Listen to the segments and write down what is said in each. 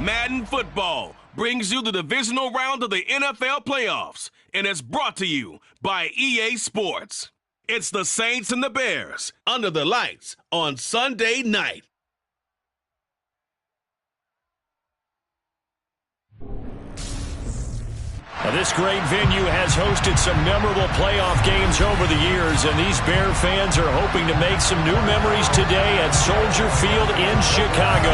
Madden Football brings you the divisional round of the NFL playoffs, and it's brought to you by EA Sports. It's the Saints and the Bears under the lights on Sunday night. Now, this great venue has hosted some memorable playoff games over the years, and these Bear fans are hoping to make some new memories today at Soldier Field in Chicago.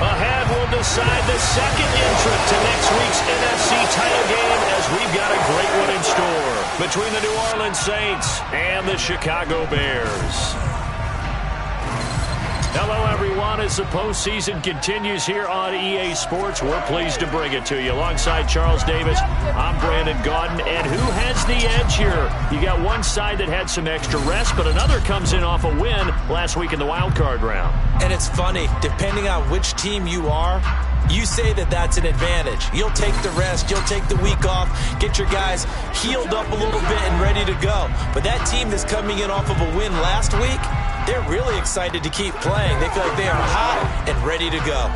Ahead, we'll decide the second entrant to next week's NFC title game, as we've got a great one in store between the New Orleans Saints and the Chicago Bears. Hello, everyone. As the postseason continues here on EA Sports, we're pleased to bring it to you. Alongside Charles Davis, I'm Brandon Gaudin. And who has the edge here? You got one side that had some extra rest, but another comes in off a win last week in the wild card round. And it's funny, depending on which team you are, you say that that's an advantage. You'll take the rest, you'll take the week off, get your guys healed up a little bit and ready to go. But that team that's coming in off of a win last week, they're really excited to keep playing. They feel like they are hot and ready to go.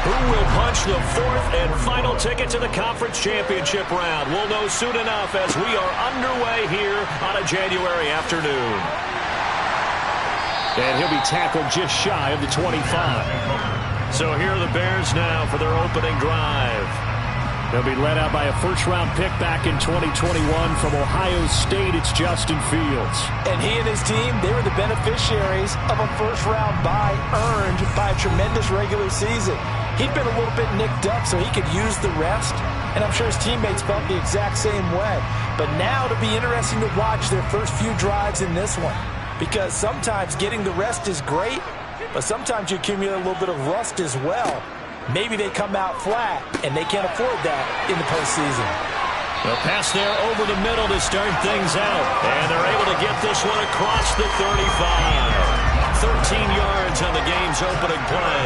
Who will punch the fourth and final ticket to the conference championship round? We'll know soon enough as we are underway here on a January afternoon. And he'll be tackled just shy of the 25. So here are the Bears now for their opening drive. They'll be led out by a first-round pick back in 2021 from Ohio State. It's Justin Fields. And he and his team, they were the beneficiaries of a first-round bye earned by a tremendous regular season. He'd been a little bit nicked up, so he could use the rest. And I'm sure his teammates felt the exact same way. But now it'll be interesting to watch their first few drives in this one. Because sometimes getting the rest is great, but sometimes you accumulate a little bit of rust as well. Maybe they come out flat, and they can't afford that in the postseason. The pass there over the middle to start things out. And they're able to get this one across the 35. 13 yards on the game's opening play.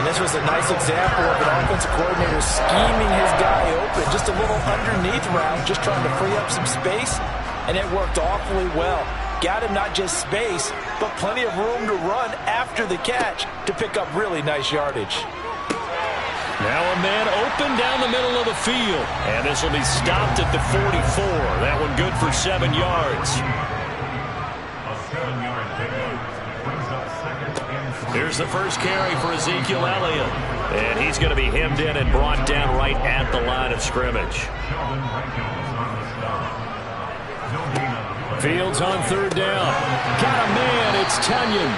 And this was a nice example of an offensive coordinator scheming his guy open. Just a little underneath route, just trying to free up some space, and it worked awfully well. Got him not just space, but plenty of room to run after the catch to pick up really nice yardage. Now a man open down the middle of the field. And this will be stopped at the 44. That one good for 7 yards. Here's the first carry for Ezekiel Elliott. And he's going to be hemmed in and brought down right at the line of scrimmage. Fields on third down. Got a man, it's Tunyon.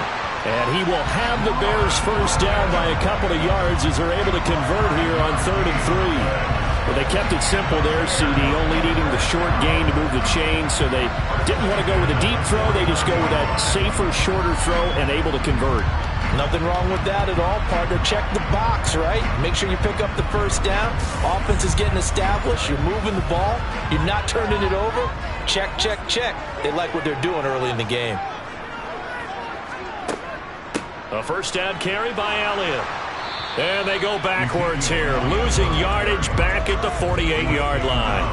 And he will have the Bears first down by a couple of yards as they're able to convert here on 3rd and 3. Well, they kept it simple there, CD, only needing the short gain to move the chain, so they didn't want to go with a deep throw. They just go with that safer, shorter throw and able to convert. Nothing wrong with that at all, partner. Check the box, right? Make sure you pick up the first down. Offense is getting established. You're moving the ball. You're not turning it over. Check, check, check. They like what they're doing early in the game. A first down carry by Elliott. And they go backwards here, losing yardage back at the 48-yard line.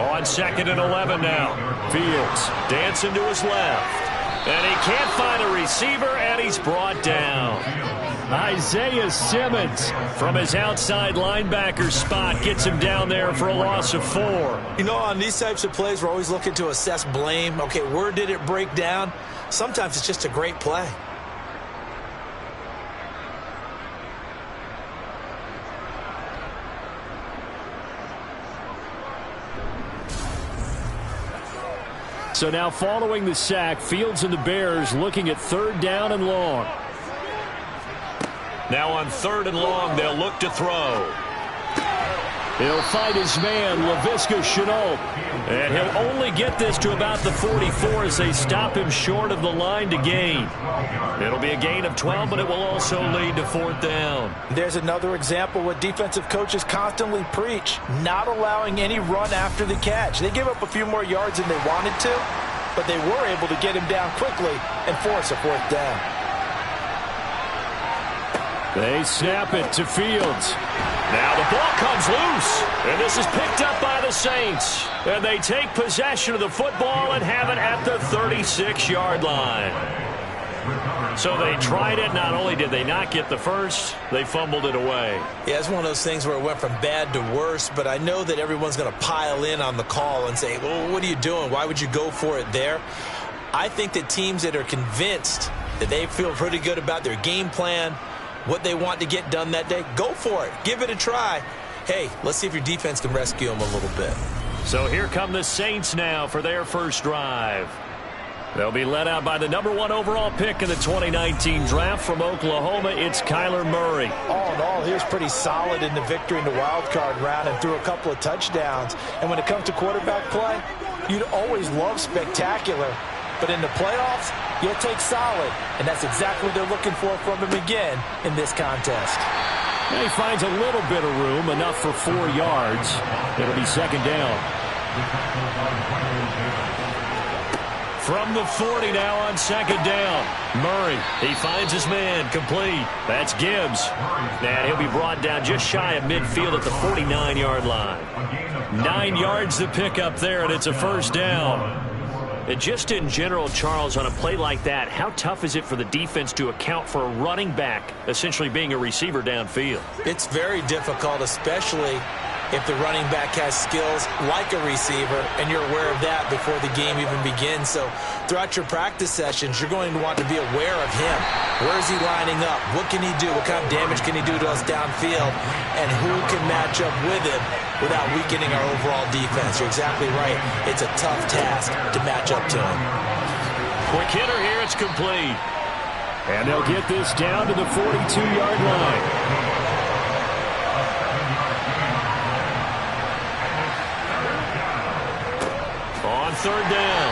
On 2nd and 11 now. Fields dancing to his left. And he can't find a receiver, and he's brought down. Isaiah Simmons from his outside linebacker spot gets him down there for a loss of 4. You know, on these types of plays, we're always looking to assess blame. Okay, where did it break down? Sometimes it's just a great play. So now following the sack, Fields and the Bears looking at 3rd down and long. Now on 3rd and long, they'll look to throw. He'll fight his man, Laviska Shenault. And he'll only get this to about the 44 as they stop him short of the line to gain. It'll be a gain of 12, but it will also lead to 4th down. There's another example what defensive coaches constantly preach, not allowing any run after the catch. They gave up a few more yards than they wanted to, but they were able to get him down quickly and force a 4th down. They snap it to Fields. Now the ball comes loose, and this is picked up by the Saints. And they take possession of the football and have it at the 36-yard line. So they tried it. Not only did they not get the first, they fumbled it away. Yeah, it's one of those things where it went from bad to worse, but I know that everyone's going to pile in on the call and say, well, what are you doing? Why would you go for it there? I think that teams that are convinced that they feel pretty good about their game plan, what they want to get done that day, go for it. Give it a try. Hey, let's see if your defense can rescue them a little bit. So here come the Saints now for their first drive. They'll be led out by the #1 overall pick in the 2019 draft from Oklahoma. It's Kyler Murray. All in all, he was pretty solid in the victory in the wild card round and threw a couple of touchdowns. And when it comes to quarterback play, you'd always love spectacular. But in the playoffs, you'll take solid. And that's exactly what they're looking for from him again in this contest. And he finds a little bit of room, enough for 4 yards. It'll be second down. From the 40 now on second down. Murray, he finds his man, complete. That's Gibbs. And he'll be brought down just shy of midfield at the 49-yard line. 9 yards to pick up there, and it's a first down. And just in general, Charles, on a play like that, how tough is it for the defense to account for a running back essentially being a receiver downfield? It's very difficult, especially if the running back has skills like a receiver, and you're aware of that before the game even begins. So throughout your practice sessions, you're going to want to be aware of him. Where is he lining up? What can he do? What kind of damage can he do to us downfield? And who can match up with him without weakening our overall defense? You're exactly right. It's a tough task to match up to him. Quick hitter here. It's complete. And they'll get this down to the 42-yard line. On third down,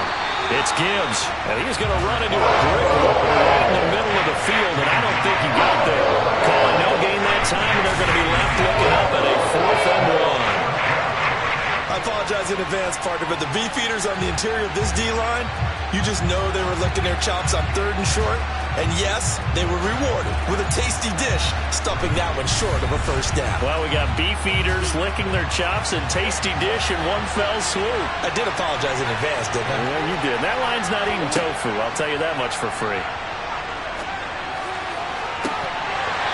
it's Gibbs, and he's going to run into a brick wall right in the middle of the field, and I don't think he got there. Calling no gain that time, and they're going to be left looking up at a 4th and 1. I apologize in advance, partner, but the beefeaters on the interior of this D-line, you just know they were licking their chops on 3rd and short. And yes, they were rewarded with a tasty dish, stuffing that one short of a first down. Well, we got beef eaters licking their chops and tasty dish in one fell swoop. I did apologize in advance, didn't I? Yeah, you did. That line's not eating tofu, I'll tell you that much for free.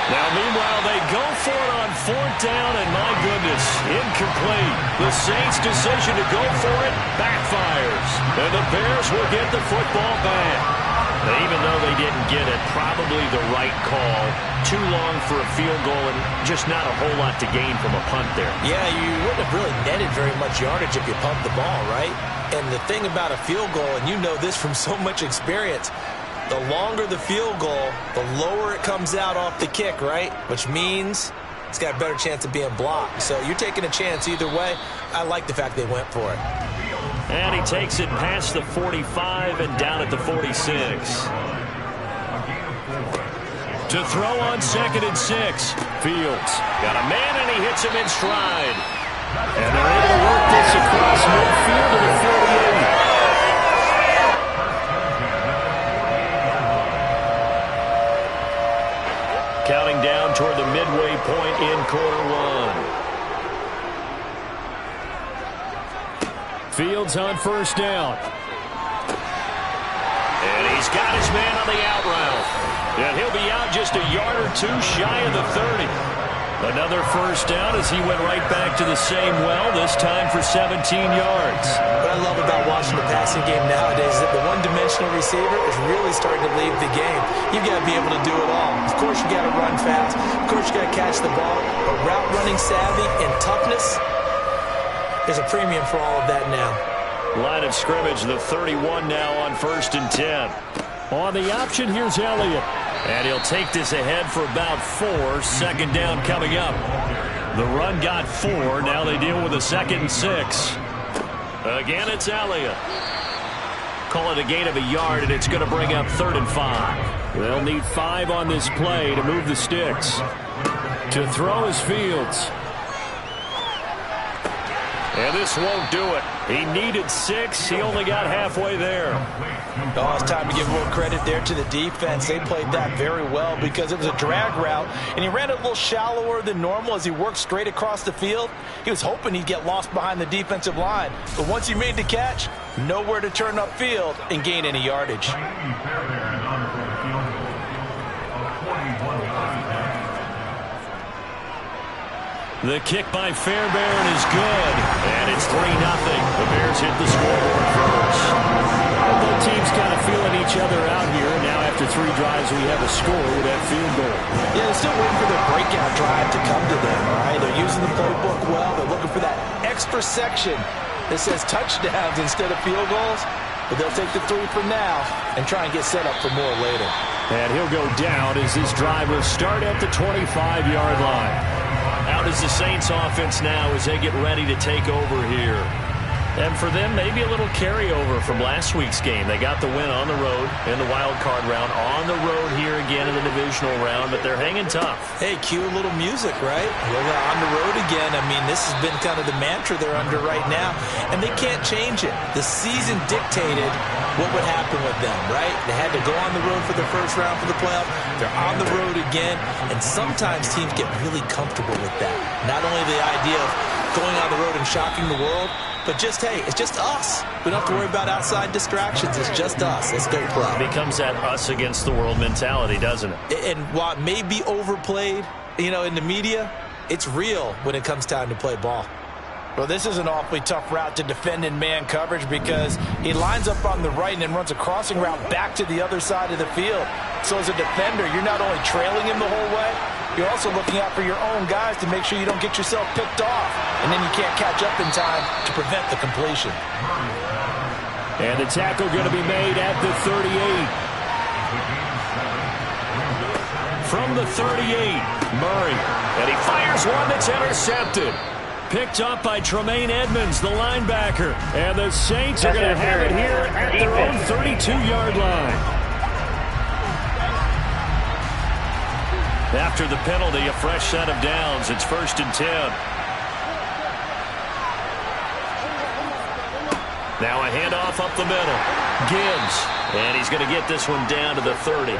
Now, meanwhile, they go for it on 4th down, and my goodness, incomplete. The Saints' decision to go for it backfires, and the Bears will get the football back. Even though they didn't get it, probably the right call. Too long for a field goal and just not a whole lot to gain from a punt there. Yeah, you wouldn't have really netted very much yardage if you pumped the ball, right? And the thing about a field goal, and you know this from so much experience, the longer the field goal, the lower it comes out off the kick, right? Which means it's got a better chance of being blocked. So you're taking a chance either way. I like the fact they went for it. And he takes it past the 45 and down at the 46. To throw on 2nd and 6. Fields got a man, and he hits him in stride. And they're able to work this across midfield to the 48. Counting down toward the midway point in quarter 1. Fields on 1st down. And he's got his man on the out route. And he'll be out just a yard or 2 shy of the 30. Another 1st down as he went right back to the same well, this time for 17 yards. What I love about watching the passing game nowadays is that the one-dimensional receiver is really starting to leave the game. You've got to be able to do it all. Of course, you got to run fast. Of course, you got to catch the ball. But route running savvy and toughness, there's a premium for all of that now. Line of scrimmage, the 31 now on 1st and 10. On the option, here's Elliott. And he'll take this ahead for about 4. 2nd down coming up. The run got 4. Now they deal with a 2nd and 6. Again, it's Elliott. Call it a gain of a yard, and it's going to bring up 3rd and 5. They'll need 5 on this play to move the sticks. To throw is Fields. And this won't do it. He needed 6. He only got halfway there. Oh, it's time to give a little credit there to the defense. They played that very well because it was a drag route, and he ran it a little shallower than normal as he worked straight across the field. He was hoping he'd get lost behind the defensive line. But once he made the catch, nowhere to turn upfield and gain any yardage. The kick by Fairbairn is good, and it's 3-0. The Bears hit the scoreboard first. Both teams kind of feeling each other out here. Now after 3 drives, we have a score with that field goal. Yeah, they're still waiting for their breakout drive to come to them, all right? They're using the playbook well. They're looking for that extra section that says touchdowns instead of field goals. But they'll take the 3 for now and try and get set up for more later. And he'll go down as this drive will start at the 25-yard line. Out is the Saints offense now as they get ready to take over here. And for them, maybe a little carryover from last week's game. They got the win on the road in the wild card round, on the road here again in the divisional round, but they're hanging tough. Hey, cue a little music, right? We're on the road again. I mean, this has been kind of the mantra they're under right now, and they can't change it. The season dictated what would happen with them, right? They had to go on the road for the first round for the playoff. They're on the road again, and sometimes teams get really comfortable with that. Not only the idea of going on the road and shocking the world, but just, hey, it's just us. We don't have to worry about outside distractions. It's just us. Let's go play. It becomes that us against the world mentality, doesn't it? And while it may be overplayed, you know, in the media, it's real when it comes time to play ball. Well, this is an awfully tough route to defend in man coverage because he lines up on the right and then runs a crossing route back to the other side of the field. So as a defender, you're not only trailing him the whole way, you're also looking out for your own guys to make sure you don't get yourself picked off. And then you can't catch up in time to prevent the completion. And the tackle going to be made at the 38. From the 38, Murray. And he fires one that's intercepted. Picked up by Tremaine Edmonds, the linebacker. And the Saints are going to have it here at their own 32-yard line. After the penalty, a fresh set of downs. It's 1st and 10. Now a handoff up the middle. Gibbs. And he's going to get this one down to the 30.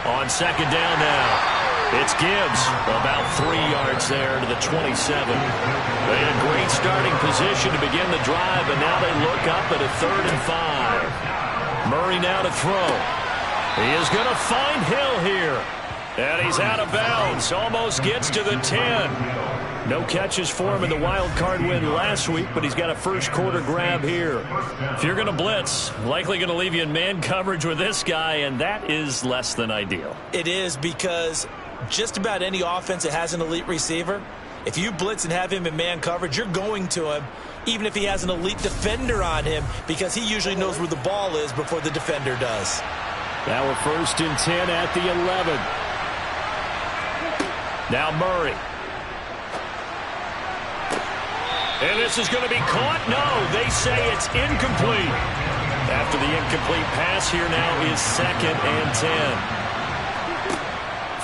On 2nd down now. It's Gibbs. About 3 yards there to the 27. They had a great starting position to begin the drive, and now they look up at a 3rd and 5. Murray now to throw. He is going to find Hill here. And he's out of bounds. Almost gets to the 10. No catches for him in the wild card win last week, but he's got a first quarter grab here. If you're going to blitz, likely going to leave you in man coverage with this guy, and that is less than ideal. It is because just about any offense that has an elite receiver, if you blitz and have him in man coverage, you're going to him, even if he has an elite defender on him, because he usually knows where the ball is before the defender does. Now we're 1st and 10 at the 11. Now Murray. And this is going to be caught. No, they say it's incomplete. After the incomplete pass, here now is 2nd and 10.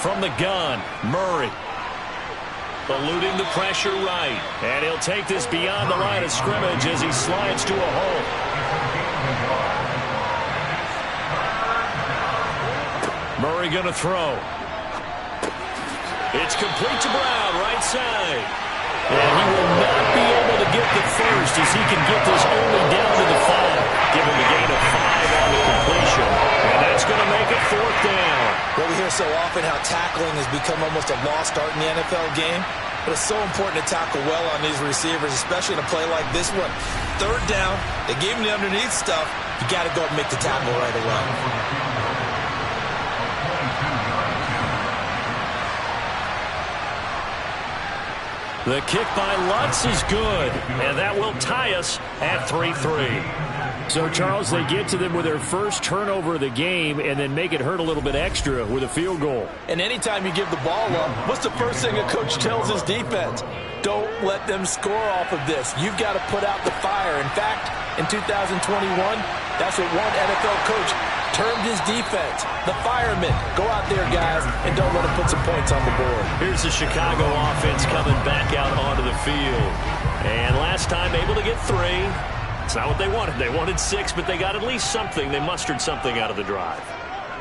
From the gun, Murray. Eluding the pressure right. And he'll take this beyond the line of scrimmage as he slides to a hole. Murray going to throw. It's complete to Brown, right side. And he will not be able to get the first as he can get this only down to the 5. Give him a gain of 5 on the completion. And that's going to make it 4th down. Well, we hear so often how tackling has become almost a lost art in the NFL game. But it's so important to tackle well on these receivers, especially in a play like this one. 3rd down, they gave him the underneath stuff. You got to go and make the tackle right away. The kick by Lutz is good, and that will tie us at 3-3. So, Charles, they get to them with their first turnover of the game and then make it hurt a little bit extra with a field goal. And anytime you give the ball up, what's the first thing a coach tells his defense? Don't let them score off of this. You've got to put out the fire. In fact, in 2021, that's what one NFL coach termed his defense, the firemen. Go out there, guys, and don't let him put some points on the board. Here's the Chicago offense coming back out onto the field. And last time able to get 3. It's not what they wanted. They wanted 6, but they got at least something. They mustered something out of the drive.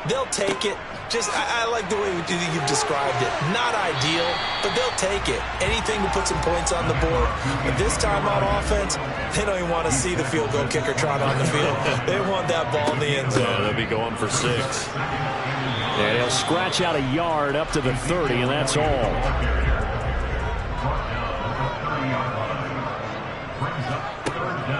They'll take it. I like the way you've described it. Not ideal, but they'll take it. Anything to put some points on the board. But this time on offense, they don't even want to see the field goal kicker trot on the field. They want that ball in the end zone. Yeah, they'll be going for 6. And he'll scratch out a yard up to the 30, and that's all.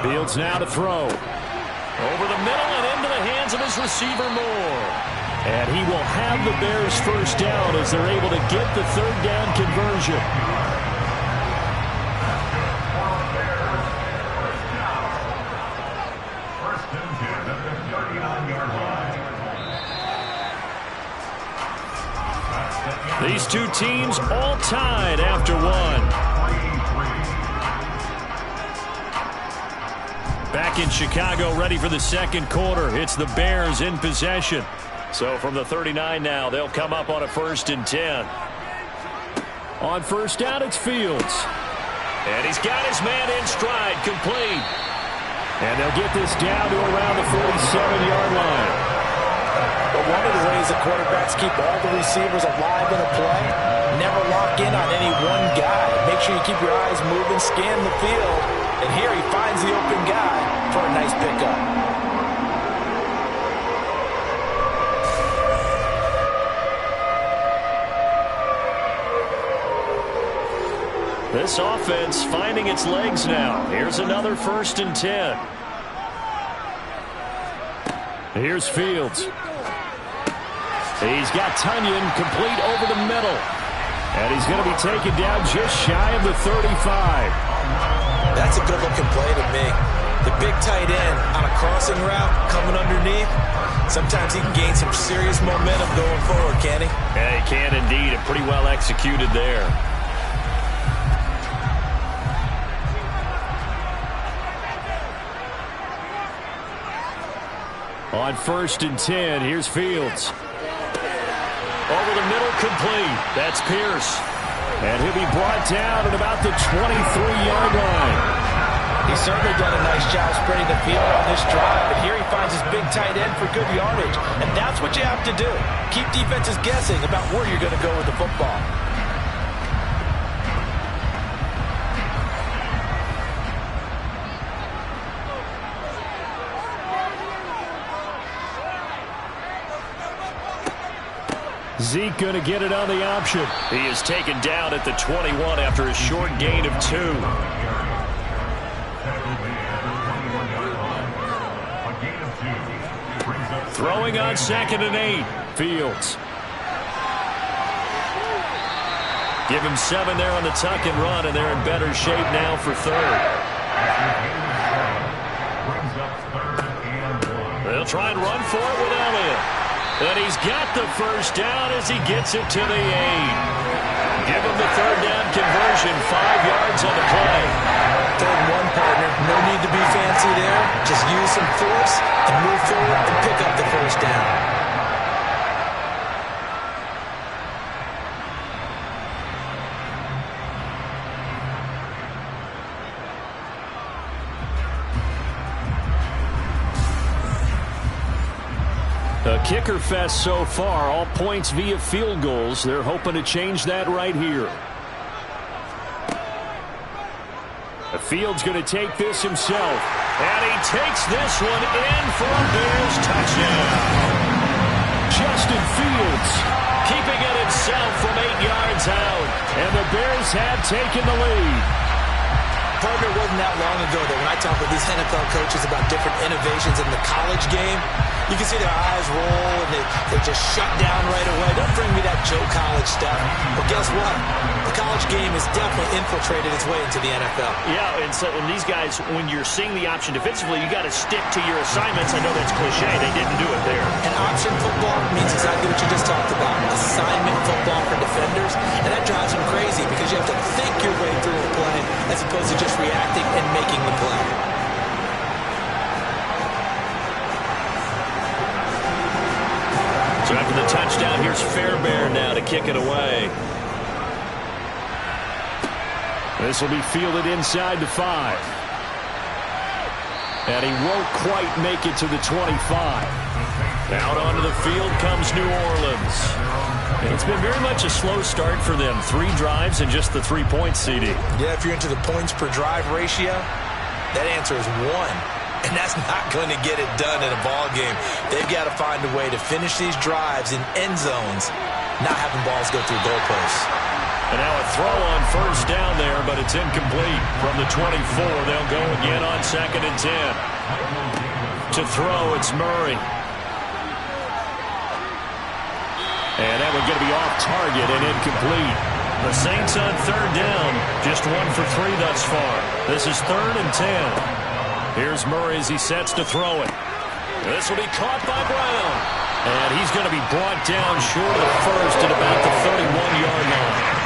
Fields now to throw. Over the middle and into the hands of his receiver, Moore. And he will have the Bears first down as they're able to get the 3rd down conversion. These two teams all tied after 1. Back in Chicago, ready for the second quarter. It's the Bears in possession. So from the 39 now, they'll come up on a 1st and 10. On first down, it's Fields. And he's got his man in stride, complete. And they'll get this down to around the 47-yard line. But one of the ways that quarterbacks keep all the receivers alive in a play, never lock in on any one guy. Make sure you keep your eyes moving, scan the field. And here he finds the open guy for a nice pickup. This offense finding its legs now. Here's another 1st and 10. Here's Fields. He's got Tunyon complete over the middle. And he's going to be taken down just shy of the 35. That's a good-looking play to me. The big tight end on a crossing route coming underneath. Sometimes he can gain some serious momentum going forward, can he? Yeah, he can indeed, and pretty well executed there. On 1st and 10, here's Fields. Over the middle, complete. That's Pierce. And he'll be brought down at about the 23-yard line. He's certainly done a nice job spreading the field on this drive, but here he finds his big tight end for good yardage. And that's what you have to do. Keep defenses guessing about where you're going to go with the football. Zeke going to get it on the option. He is taken down at the 21 after a short gain of 2. Throwing on 2nd and 8. Fields. Give him 7 there on the tuck and run, and they're in better shape now for 3rd. They'll try and run for it with Elliott. And he's got the first down as he gets it to the 8. Give him the 3rd down conversion, 5 yards on the play. 3rd and 1, partner. No need to be fancy there. Just use some force and move forward and pick up the first down. A kicker fest so far, all points via field goals. They're hoping to change that right here. The Field's going to take this himself. And he takes this one in for a Bears touchdown. Justin Fields keeping it himself from 8 yards out. And the Bears have taken the lead. Partner, wasn't that long ago that when I talk with these NFL coaches about different innovations in the college game, you can see their eyes roll and they just shut down right away. Don't bring me that Joe College stuff. Well, guess what? The college game has definitely infiltrated its way into the NFL. Yeah, and so these guys, when you're seeing the option defensively, you got to stick to your assignments. I know that's cliche. They didn't do it there. And option football means exactly what you just talked about. Assignment football for defenders. And that drives them crazy because you have to think your way through a play as opposed to just reacting and making the play. Here's Fairbairn now to kick it away. This will be fielded inside the 5. And he won't quite make it to the 25. Out onto the field comes New Orleans. It's been very much a slow start for them. 3 drives and just the 3 points, CD. Yeah, if you're into the points per drive ratio, that answer is 1. And that's not going to get it done in a ball game. They've got to find a way to finish these drives in end zones, not having balls go through goalposts. And now a throw on first down there, but it's incomplete. From the 24, they'll go again on 2nd and 10. To throw, it's Murray. And that one's going to be off target and incomplete. The Saints on 3rd down, just 1 for 3 thus far. This is 3rd and 10. Here's Murray as he sets to throw it. This will be caught by Brown. And he's going to be brought down short of the first at about the 31-yard line.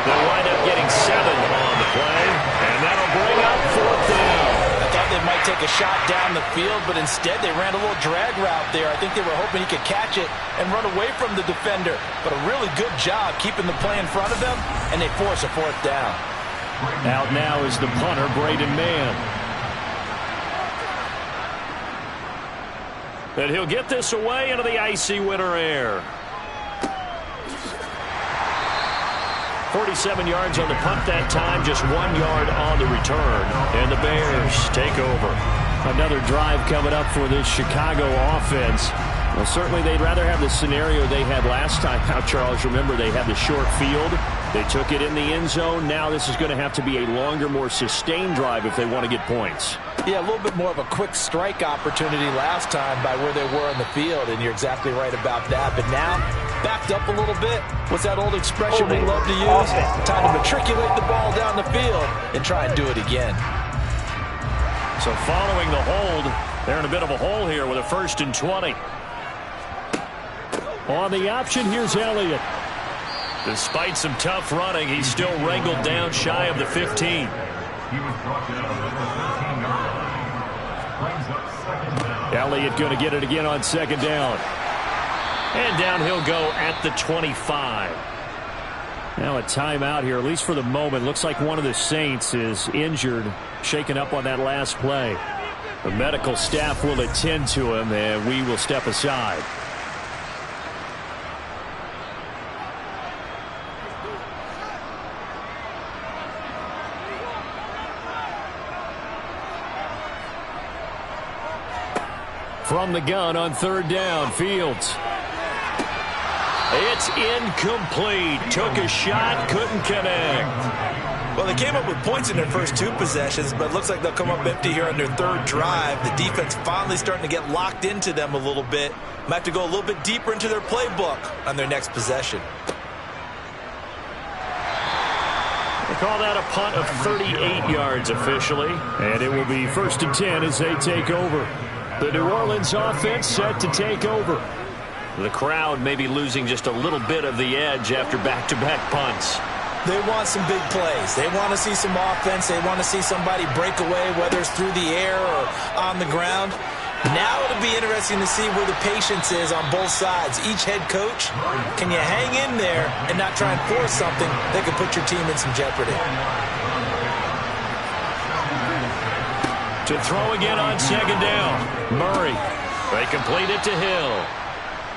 They'll wind up getting 7 on the play, and that'll bring up 4th down. I thought they might take a shot down the field, but instead they ran a little drag route there. I think they were hoping he could catch it and run away from the defender. But a really good job keeping the play in front of them, and they force a 4th down. Out now is the punter, Braden Mann. And he'll get this away into the icy winter air. 47 yards on the punt that time, just 1 yard on the return. And the Bears take over. Another drive coming up for this Chicago offense. Well, certainly they'd rather have the scenario they had last time out, Charles. Remember, they had the short field. They took it in the end zone. Now this is going to have to be a longer, more sustained drive if they want to get points. Yeah, a little bit more of a quick strike opportunity last time by where they were in the field, and you're exactly right about that. But now, backed up a little bit. What's that old expression we love to use? Time to matriculate the ball down the field and try and do it again. So following the hold, they're in a bit of a hole here with a 1st and 20. On the option, here's Elliott. Despite some tough running, he's still wrangled down shy of the 15. Elliott going to get it again on 2nd down. And down he'll go at the 25. Now a timeout here, at least for the moment. Looks like one of the Saints is injured, shaken up on that last play. The medical staff will attend to him, and we will step aside. From the gun on 3rd down, Fields. It's incomplete. Took a shot, couldn't connect. Well, they came up with points in their first 2 possessions, but it looks like they'll come up empty here on their 3rd drive. The defense finally starting to get locked into them a little bit. Might have to go a little bit deeper into their playbook on their next possession. They call that a punt of 38 yards officially, and it will be 1st and 10 as they take over. The New Orleans offense set to take over. The crowd may be losing just a little bit of the edge after back-to-back punts. They want some big plays. They want to see some offense. They want to see somebody break away, whether it's through the air or on the ground. Now it'll be interesting to see where the patience is on both sides. Each head coach, can you hang in there and not try and force something that could put your team in some jeopardy? To throw again on 2nd down. Murray. They complete it to Hill.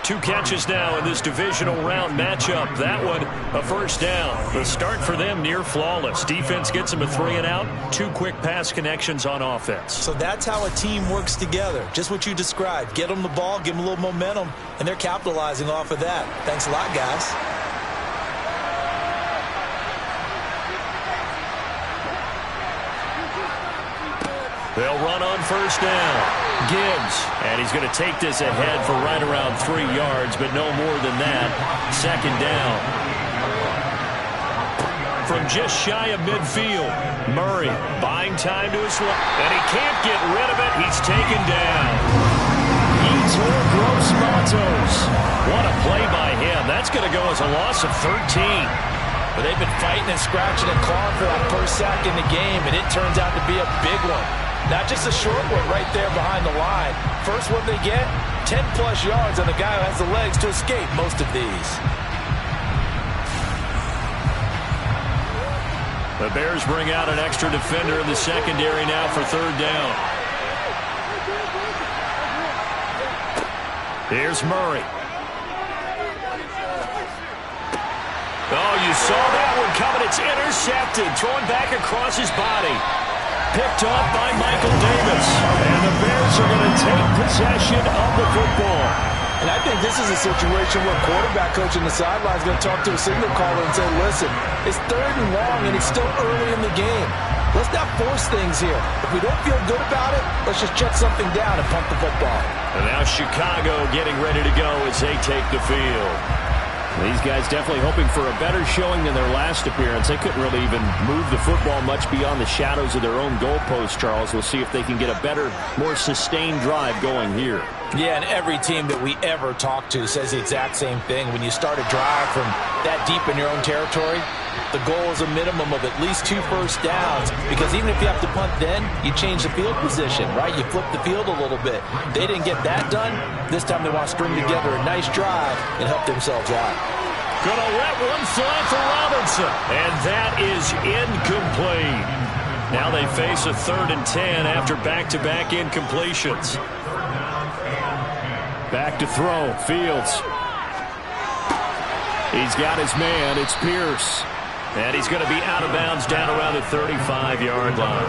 2 catches now in this divisional round matchup. That one, a 1st down. The start for them near flawless. Defense gets them a 3 and out. 2 quick pass connections on offense. So that's how a team works together. Just what you described. Get them the ball, give them a little momentum, and they're capitalizing off of that. Thanks a lot, guys. They'll run on 1st down. Gibbs, and he's going to take this ahead for right around 3 yards, but no more than that. 2nd down. From just shy of midfield, Murray buying time to his left, and he can't get rid of it. He's taken down. Etor Gross Matos. What a play by him. That's going to go as a loss of 13. But they've been fighting and scratching and clawing for that first sack in the game, and it turns out to be a big one. Not just a short one right there behind the line. First one they get, 10-plus yards on the guy who has the legs to escape most of these. The Bears bring out an extra defender in the secondary now for third down. Here's Murray. Oh, you saw that one coming. It's intercepted. Thrown back across his body. Picked off by Michael Davis. And the Bears are going to take possession of the football. And I think this is a situation where quarterback coach on the sideline is going to talk to a signal caller and say, listen, it's 3rd and long and it's still early in the game. Let's not force things here. If we don't feel good about it, let's just shut something down and pump the football. And now Chicago getting ready to go as they take the field. These guys definitely hoping for a better showing than their last appearance. They couldn't really even move the football much beyond the shadows of their own goalposts, Charles. We'll see if they can get a better, more sustained drive going here. Yeah, and every team that we ever talk to says the exact same thing. When you start a drive from that deep in your own territory, the goal is a minimum of at least 2 first downs, because even if you have to punt then, you change the field position, right? You flip the field a little bit. They didn't get that done. This time they want to string together a nice drive and help themselves out. Gonna let one fly for Robinson, and that is incomplete. Now they face a 3rd and 10 after back-to-back incompletions. Back to throw, Fields. He's got his man, it's Pierce. And he's going to be out of bounds down around the 35-yard line.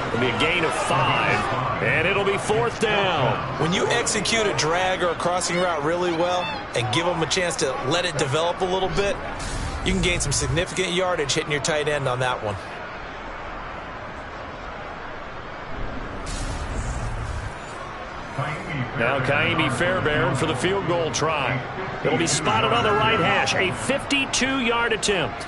It'll be a gain of 5, and it'll be 4th down. When you execute a drag or a crossing route really well and give them a chance to let it develop a little bit, you can gain some significant yardage hitting your tight end on that one. Now Kaimi Fairbairn for the field goal try. It'll be spotted on the right hash. A 52-yard attempt.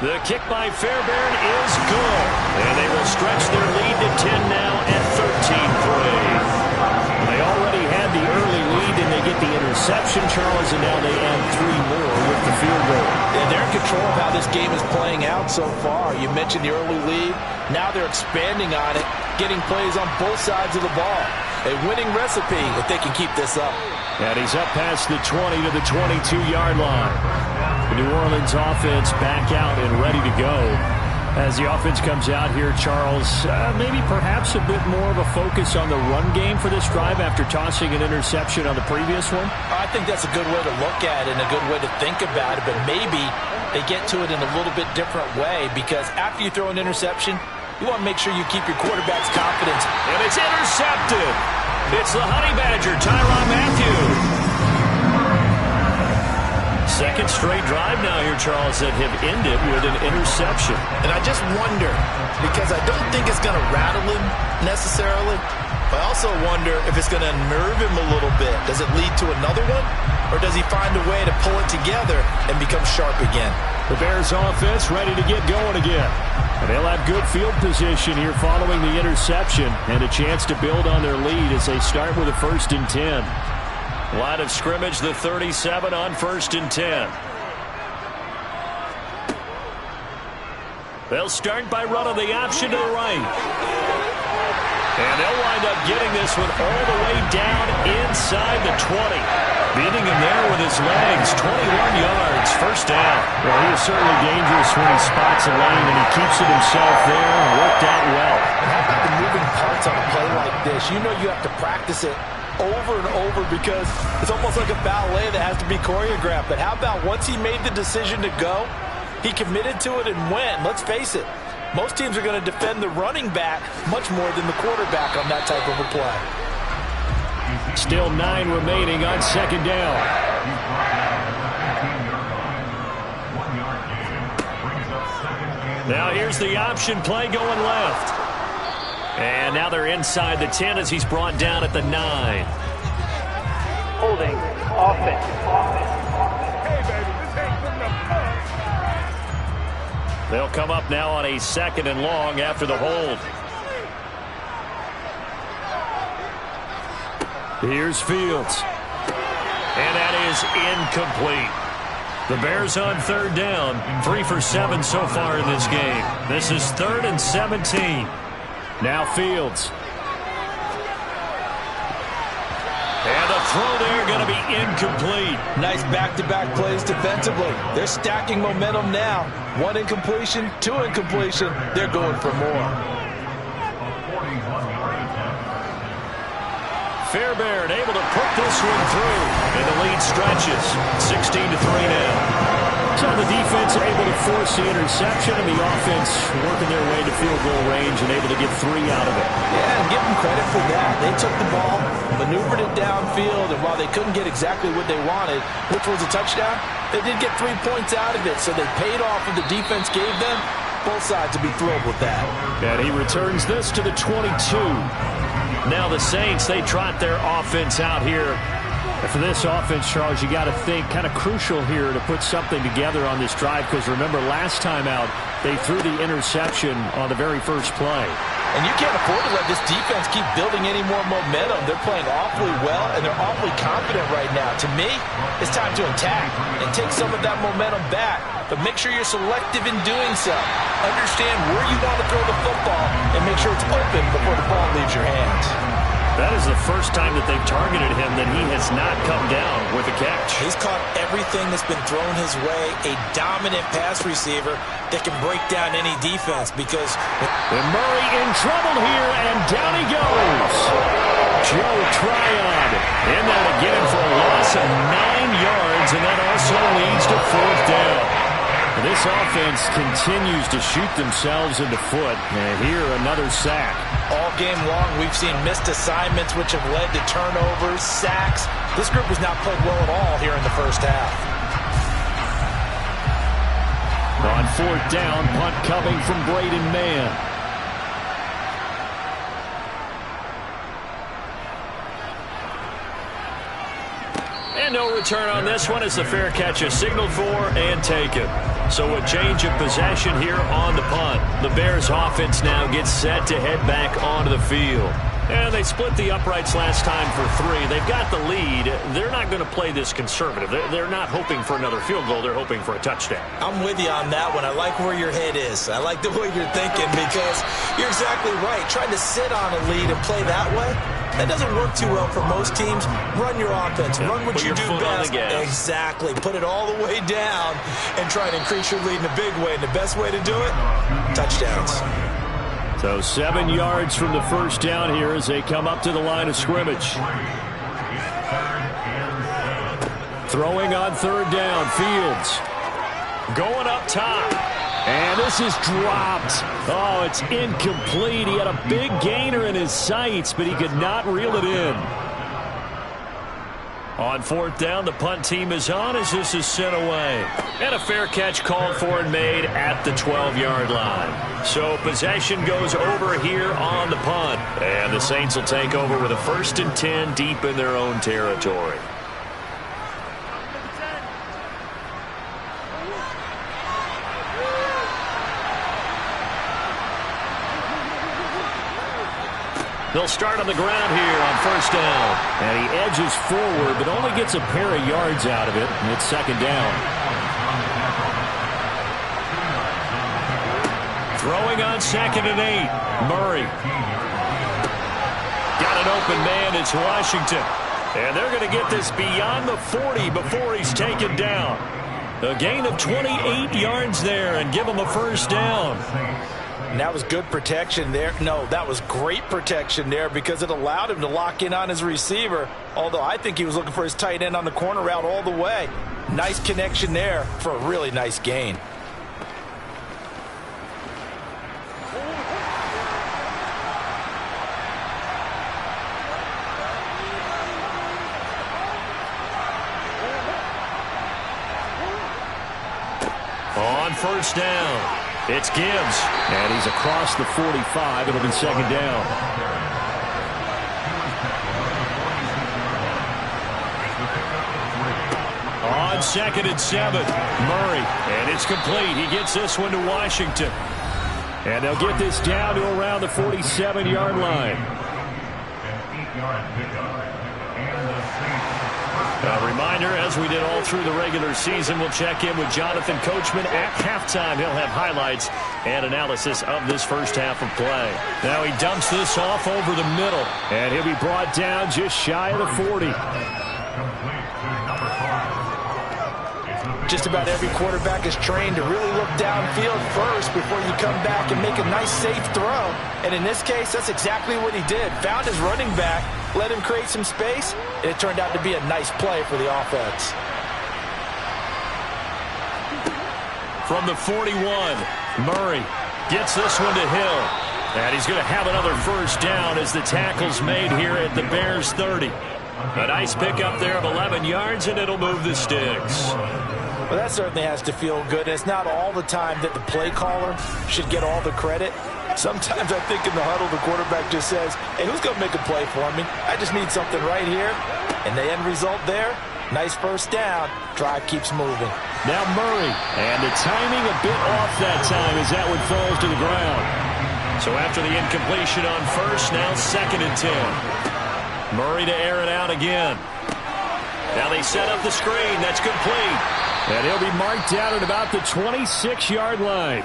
The kick by Fairbairn is good. And they will stretch their lead to 10 now at 13-3. They already had the early lead, and they get the interception, Charles, and now they add 3 more with the field goal. Yeah, they're in control of how this game is playing out so far. You mentioned the early lead. Now they're expanding on it, getting plays on both sides of the ball. A winning recipe if they can keep this up. And he's up past the 20 to the 22-yard line. The New Orleans offense back out and ready to go. As the offense comes out here, Charles, maybe perhaps a bit more of a focus on the run game for this drive after tossing an interception on the previous one? I think that's a good way to look at it and a good way to think about it, but maybe they get to it in a little bit different way, because after you throw an interception, you want to make sure you keep your quarterback's confidence. And it's intercepted. It's the Honey Badger, Tyrann Mathieu. Second straight drive now here, Charles, that have ended with an interception. And I just wonder, because I don't think it's going to rattle him necessarily, but I also wonder if it's going to unnerve him a little bit. Does it lead to another one? Or does he find a way to pull it together and become sharp again? The Bears offense ready to get going again. And they'll have good field position here following the interception and a chance to build on their lead as they start with a 1st and 10. Line of scrimmage, the 37 on 1st and 10. They'll start by running the option to the right. And they'll wind up getting this one all the way down inside the 20. Beating him there with his legs, 21 yards, 1st down. Well, he is certainly dangerous when he spots a lane, and he keeps it himself there and worked out well. How about the moving parts on a play like this? You know you have to practice it over and over because it's almost like a ballet that has to be choreographed. But how about once he made the decision to go, he committed to it and went. Let's face it, most teams are going to defend the running back much more than the quarterback on that type of a play. Still 9 remaining on 2nd down. Now here's the option play going left. And now they're inside the 10 as he's brought down at the 9. Holding, offense. Hey, baby, this ain't good enough. They'll come up now on a 2nd and long after the hold. Here's Fields. And that is incomplete. The Bears on third down, 3 for 7 so far in this game. This is 3rd and 17. Now Fields. And the throw there going to be incomplete. Nice back-to-back plays defensively. They're stacking momentum now. 1 incompletion, 2 incompletion. They're going for more. Fairbairn able to put this one through, and the lead stretches 16-3 now. So the defense able to force the interception, and the offense working their way to field goal range and able to get 3 out of it. Yeah, and give them credit for that. They took the ball, maneuvered it downfield, and while they couldn't get exactly what they wanted, which was a touchdown, they did get 3 points out of it, so they paid off what the defense gave them. Both sides will be thrilled with that. And he returns this to the 22. Now the Saints, they trot their offense out here. For this offense, Charles, you got to think kind of crucial here to put something together on this drive, because remember last time out they threw the interception on the very first play. And you can't afford to let this defense keep building any more momentum. They're playing awfully well, and they're awfully confident right now. To me, it's time to attack and take some of that momentum back, but make sure you're selective in doing so. Understand where you want to throw the football and make sure it's open before the ball leaves your hands. That is the first time that they've targeted him that he has not come down with a catch. He's caught everything that's been thrown his way. A dominant pass receiver that can break down any defense because... And Murray in trouble here, and down he goes. Joe Tryon in that again for a loss of 9 yards, and that also leads to 4th down. This offense continues to shoot themselves in the foot, and here another sack. All game long, we've seen missed assignments which have led to turnovers, sacks. This group has not played well at all here in the first half. On 4th down, punt coming from Braden Mann. And no return on this one as the fair catch is signaled for and taken. So a change of possession here on the punt. The Bears offense now gets set to head back onto the field. And they split the uprights last time for 3. They've got the lead. They're not going to play this conservative. They're not hoping for another field goal. They're hoping for a touchdown. I'm with you on that one. I like where your head is. I like the way you're thinking because you're exactly right. Trying to sit on a lead and play that way, that doesn't work too well for most teams. Run your offense. Run what you do best. Exactly. Put it all the way down and try to increase your lead in a big way. And the best way to do it, touchdowns. So 7 yards from the first down here as they come up to the line of scrimmage. Throwing on 3rd down, Fields. Going up top. And this is dropped. Oh, it's incomplete. He had a big gainer in his sights, but he could not reel it in. On 4th down, the punt team is on as this is sent away. And a fair catch called for and made at the 12-yard line. So possession goes over here on the punt. And the Saints will take over with a 1st and 10 deep in their own territory. They'll start on the ground here on 1st down. And he edges forward, but only gets a pair of yards out of it. And it's 2nd down. Throwing on 2nd and 8. Murray. Got an open man. It's Washington. And they're going to get this beyond the 40 before he's taken down. A gain of 28 yards there and give him a 1st down. And that was good protection there. No, that was great protection there because it allowed him to lock in on his receiver. Although I think he was looking for his tight end on the corner route all the way. Nice connection there for a really nice gain. On 1st down. It's Gibbs, and he's across the 45. It'll be 2nd down. On 2nd and 7, Murray, and it's complete. He gets this one to Washington. And they'll get this down to around the 47-yard line. A reminder, as we did all through the regular season, we'll check in with Jonathan Coachman at halftime. He'll have highlights and analysis of this first half of play. Now he dumps this off over the middle, and he'll be brought down just shy of the 40. Just about every quarterback is trained to really look downfield first before you come back and make a nice, safe throw. And in this case, that's exactly what he did. Found his running back, let him create some space, and it turned out to be a nice play for the offense. From the 41, Murray gets this one to Hill. And he's going to have another first down as the tackle's made here at the Bears' 30. A nice pickup there of 11 yards, and it'll move the sticks. Well, that certainly has to feel good. It's not all the time that the play caller should get all the credit. Sometimes I think in the huddle, the quarterback just says, hey, who's going to make a play for me? I just need something right here. And the end result there, nice first down. Drive keeps moving. Now Murray. And the timing a bit off that time as that one falls to the ground. So after the incompletion on first, now 2nd and 10. Murray to air it out again. Now they set up the screen. That's complete. And he'll be marked down at about the 26-yard line.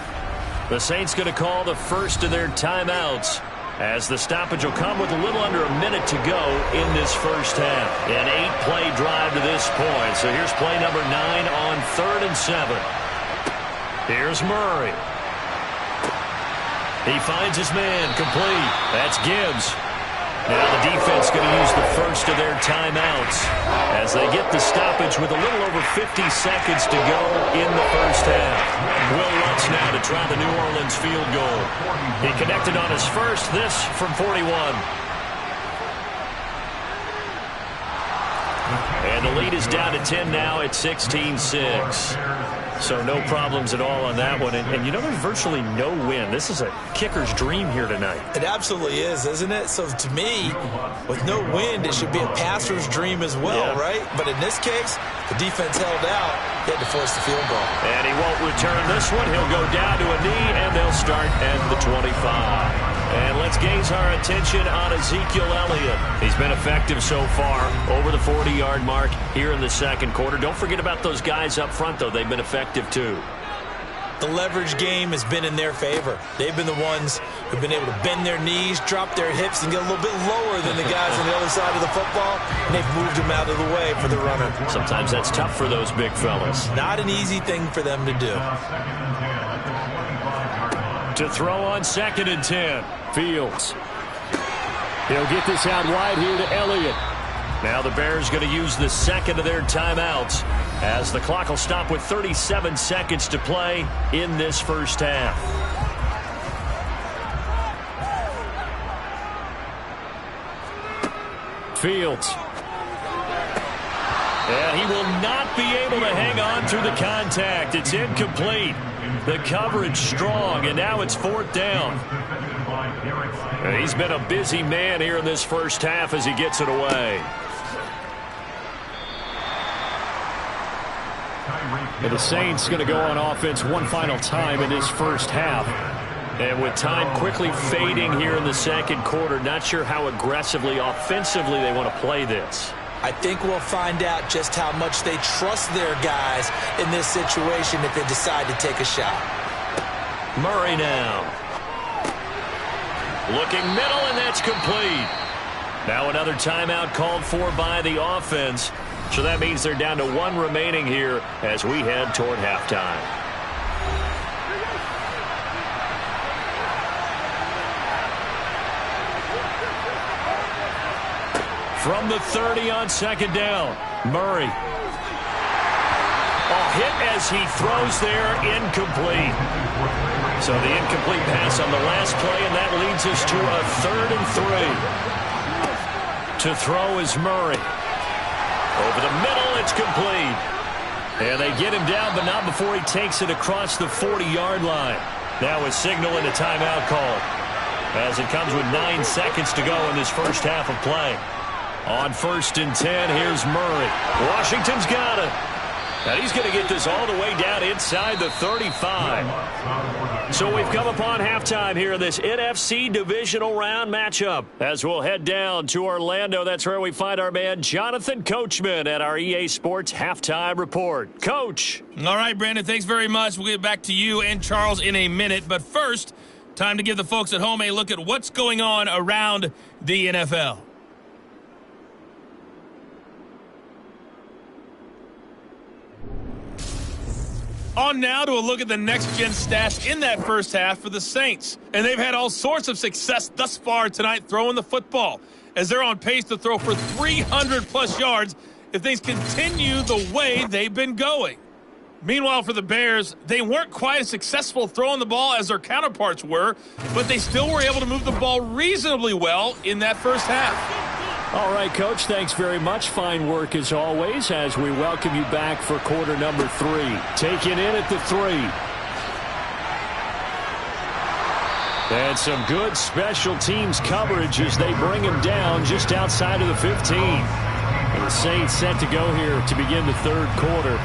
The Saints going to call the first of their timeouts as the stoppage will come with a little under a minute to go in this first half. An 8-play drive to this point. So here's play number 9 on 3rd and 7. Here's Murray. He finds his man complete. That's Gibbs. Now the defense going to use the first of their timeouts as they get the stoppage with a little over 50 seconds to go in the first half. Will Lutz now to try the New Orleans field goal. He connected on his first, this from 41. And the lead is down to 10 now at 16-6. So no problems at all on that one. And you know, there's virtually no wind. This is a kicker's dream here tonight. It absolutely is, isn't it? So to me, with no wind, it should be a passer's dream as well, right? But in this case, the defense held out. They had to force the field goal. And he won't return this one. He'll go down to a knee, and they'll start at the 25. And let's gaze our attention on Ezekiel Elliott. He's been effective so far, over the 40-yard mark here in the second quarter. Don't forget about those guys up front, though. They've been effective, too. The leverage game has been in their favor. They've been the ones who've been able to bend their knees, drop their hips, and get a little bit lower than the guys on the other side of the football, and they've moved them out of the way for the runner. Sometimes that's tough for those big fellas. Not an easy thing for them to do. To throw on 2nd and 10. Fields. He'll get this out wide here to Elliott. Now the Bears going to use the second of their timeouts as the clock will stop with 37 seconds to play in this first half. Fields. And he will not be able to hang on through the contact. It's incomplete. The coverage strong, and now it's 4th down. And he's been a busy man here in this first half as he gets it away. And the Saints going to go on offense one final time in this first half. And with time quickly fading here in the second quarter, not sure how aggressively, offensively they want to play this. I think we'll find out just how much they trust their guys in this situation if they decide to take a shot. Murray now. Looking middle, and that's complete. Now another timeout called for by the offense. So that means they're down to 1 remaining here as we head toward halftime. From the 30 on 2nd down, Murray. Hit as he throws there, incomplete. So the incomplete pass on the last play, and that leads us to a 3rd and 3. To throw is Murray. Over the middle, it's complete. And they get him down, but not before he takes it across the 40-yard line. Now a signal and a timeout call, as it comes with 9 seconds to go in this first half of play. On 1st and 10, here's Murray. Washington's got it. And he's going to get this all the way down inside the 35. So we've come upon halftime here in this NFC Divisional Round matchup. As we'll head down to Orlando, that's where we find our man Jonathan Coachman at our EA Sports Halftime Report. Coach. All right, Brandon, thanks very much. We'll get back to you and Charles in a minute. But first, time to give the folks at home a look at what's going on around the NFL. On now to a look at the next-gen stats in that first half for the Saints. And they've had all sorts of success thus far tonight throwing the football, as they're on pace to throw for 300-plus yards if things continue the way they've been going. Meanwhile, for the Bears, they weren't quite as successful throwing the ball as their counterparts were, but they still were able to move the ball reasonably well in that first half. All right, Coach, thanks very much. Fine work as always as we welcome you back for quarter number 3. Taking in at the 3. And some good special teams coverage as they bring him down just outside of the 15. And the Saints set to go here to begin the third quarter.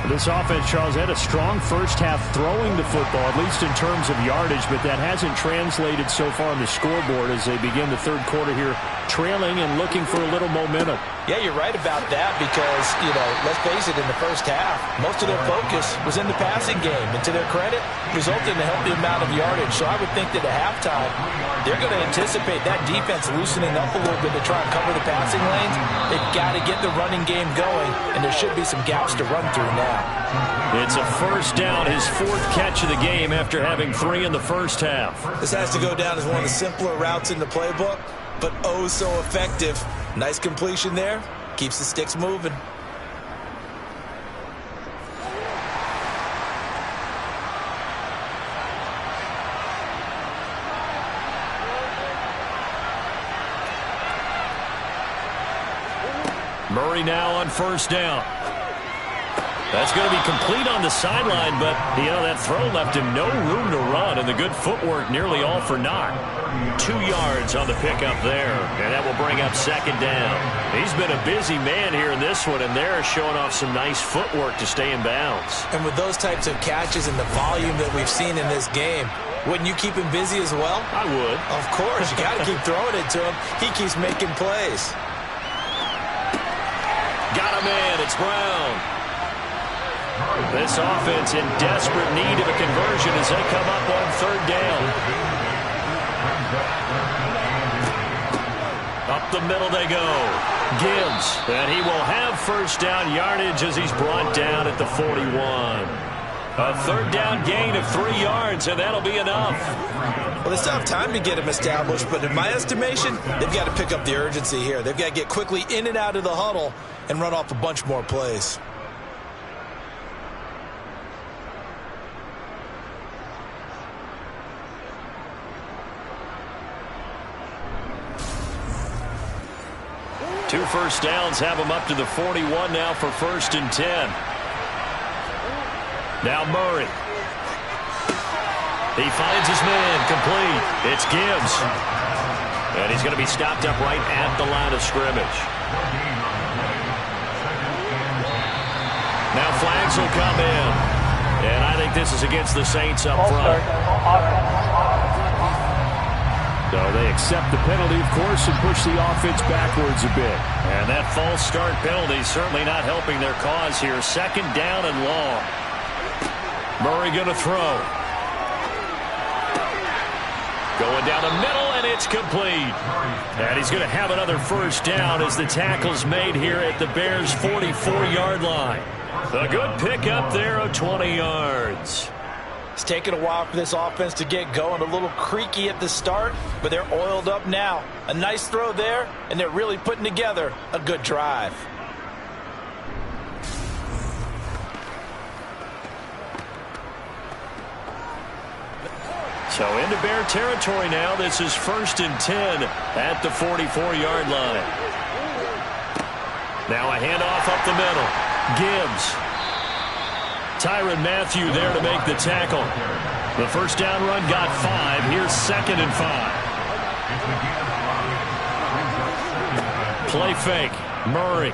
This offense, Charles, had a strong first half throwing the football, at least in terms of yardage, but that hasn't translated so far on the scoreboard as they begin the third quarter here, trailing and looking for a little momentum. Yeah, you're right about that because, let's face it, in the first half, most of their focus was in the passing game. And to their credit, resulted in a healthy amount of yardage. So I would think that at halftime, they're going to anticipate that defense loosening up a little bit to try and cover the passing lanes. They've got to get the running game going, and there should be some gaps to run through now. It's a first down, his 4th catch of the game after having 3 in the first half. This has to go down as one of the simpler routes in the playbook, but oh so effective. Nice completion there. Keeps the sticks moving. Murray now on first down. That's going to be complete on the sideline, but, that throw left him no room to run, and the good footwork nearly all for naught. 2 yards on the pickup there, and that will bring up second down. He's been a busy man here in this one, and they're showing off some nice footwork to stay in bounds. And with those types of catches and the volume that we've seen in this game, wouldn't you keep him busy as well? I would. Of course. You got to keep throwing it to him. He keeps making plays. Got a man. It's Brown. This offense in desperate need of a conversion as they come up on third down. Up the middle they go. Gibbs, and he will have first down yardage as he's brought down at the 41. A third down gain of 3 yards, and that'll be enough. Well, they still have time to get him established, but in my estimation, they've got to pick up the urgency here. They've got to get quickly in and out of the huddle and run off a bunch more plays. Two first downs have him up to the 41 now for 1st and 10. Now Murray. He finds his man complete. It's Gibbs. And he's going to be stopped up right at the line of scrimmage. Now flags will come in. And I think this is against the Saints up front. So they accept the penalty, of course, and push the offense backwards a bit. And that false start penalty certainly not helping their cause here. Second down and long. Murray going to throw. Going down the middle, and it's complete. And he's going to have another first down as the tackle's made here at the Bears' 44-yard line. A good pickup there of 20 yards. It's taken a while for this offense to get going. A little creaky at the start, but they're oiled up now. A nice throw there, and they're really putting together a good drive. So into Bear territory now. This is 1st and 10 at the 44-yard line. Now a handoff up the middle. Gibbs. Tyrann Mathieu there to make the tackle. The first down run got 5. Here's 2nd and 5. Play fake. Murray.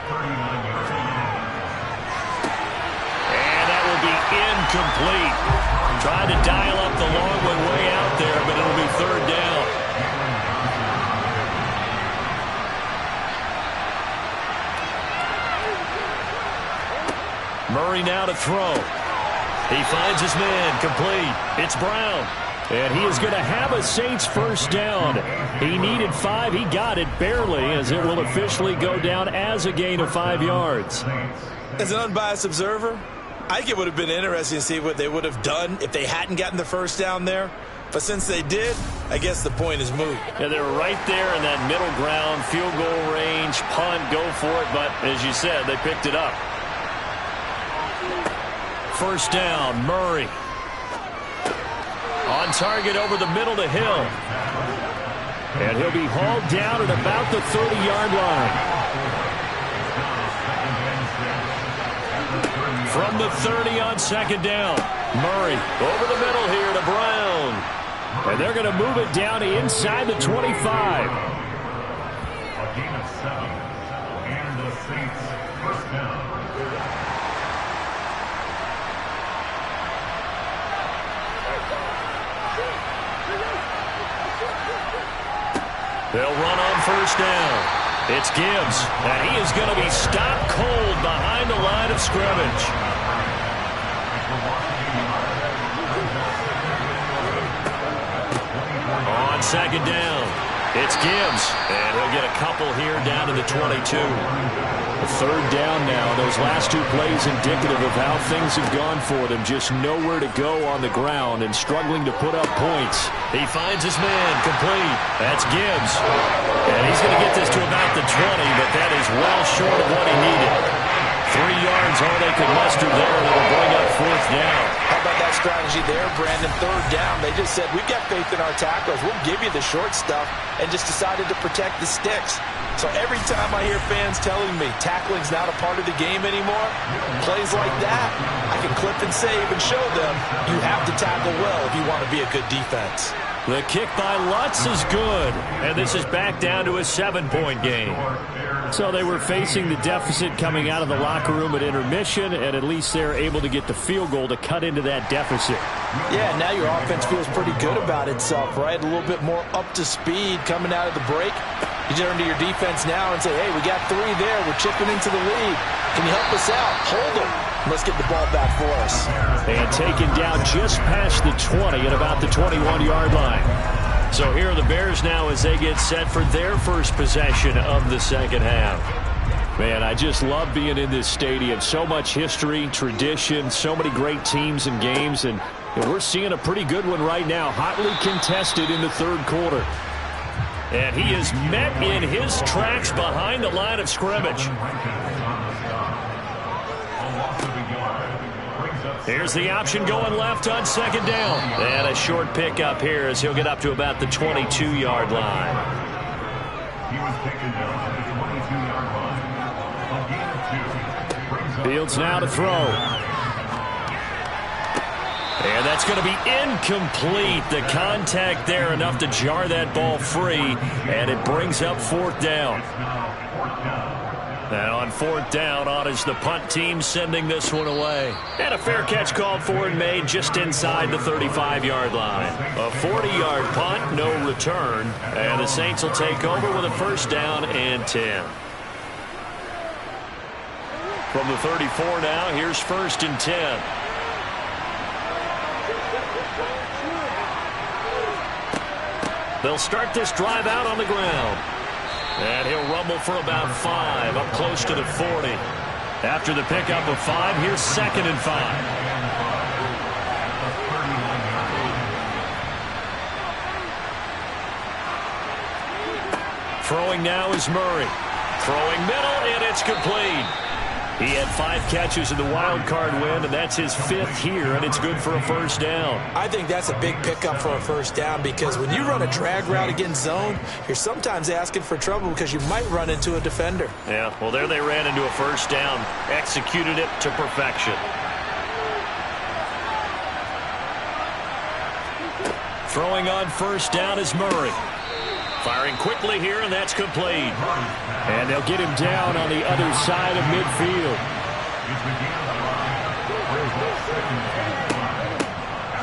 be incomplete. Tried to dial up the long one way out there, but it'll be third down. Murray now to throw. He finds his man, complete. It's Brown. And he is going to have a Saints first down. He needed 5. He got it barely, as it will officially go down as a gain of 5 yards. As an unbiased observer, I think it would have been interesting to see what they would have done if they hadn't gotten the first down there. But since they did, I guess the point is moot. Yeah, they were right there in that middle ground, field goal range, punt, go for it. But as you said, they picked it up. First down, Murray. On target over the middle to Hill. And he'll be hauled down at about the 30-yard line. From the 30 on second down. Murray over the middle here to Brown. And they're going to move it down inside the 25. A gain of 7. And the Saints first down. They'll run on first down. It's Gibbs, and he is going to be stopped cold behind the line of scrimmage. On second down, it's Gibbs, and he'll get a couple here down to the 22. A third down now. Those last 2 plays indicative of how things have gone for them. Just nowhere to go on the ground and struggling to put up points. He finds his man, complete. That's Gibbs. And he's going to get this to about the 20, but that is well short of what he needed. 3 yards, all they could muster there, and it'll bring up fourth down. How about that strategy there, Brandon? Third down. They just said, we've got faith in our tackles. We'll give you the short stuff, and just decided to protect the sticks. So every time I hear fans telling me tackling's not a part of the game anymore, plays like that, I can clip and save and show them you have to tackle well if you want to be a good defense. The kick by Lutz is good, and this is back down to a 7-point game. So they were facing the deficit coming out of the locker room at intermission, and at least they're able to get the field goal to cut into that deficit. Yeah, now your offense feels pretty good about itself, right? A little bit more up to speed coming out of the break. You turn to your defense now and say, hey, we got 3 there. We're chipping into the lead. Can you help us out? Hold them. Let's get the ball back for us. And taken down just past the 20 at about the 21-yard line. So here are the Bears now as they get set for their first possession of the second half. Man, I just love being in this stadium. So much history, tradition, so many great teams and games, and we're seeing a pretty good one right now, hotly contested in the third quarter. And he is met in his tracks behind the line of scrimmage. Here's the option going left on second down. And a short pickup here as he'll get up to about the 22-yard line. He was taken down at the 22-yard line. A gain of 2. Fields now to throw. And that's going to be incomplete. The contact there enough to jar that ball free. And it brings up fourth down. And on fourth down, on is the punt team sending this one away. And a fair catch called for and made just inside the 35-yard line. A 40-yard punt, no return. And the Saints will take over with a first down and 10. From the 34 now, here's first and 10. They'll start this drive out on the ground. And he'll rumble for about 5, up close to the 40. After the pickup of 5, here's second and 5. Throwing now is Murray. Throwing middle, and it's complete. He had 5 catches in the wild card win, and that's his 5th here, and it's good for a first down. I think that's a big pickup for a first down because when you run a drag route against zone, you're sometimes asking for trouble because you might run into a defender. Yeah, well, there they ran into a first down, executed it to perfection. Throwing on first down is Murray. Firing quickly here, and that's complete. And they'll get him down on the other side of midfield.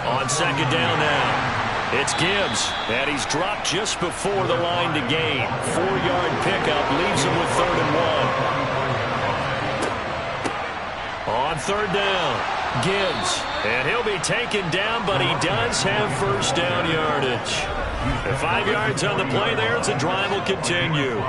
On second down now. It's Gibbs, and he's dropped just before the line to gain. 4-yard pickup leaves him with 3rd and 1. On third down, Gibbs, and he'll be taken down, but he does have first down yardage. And 5 yards on the play there as the drive will continue.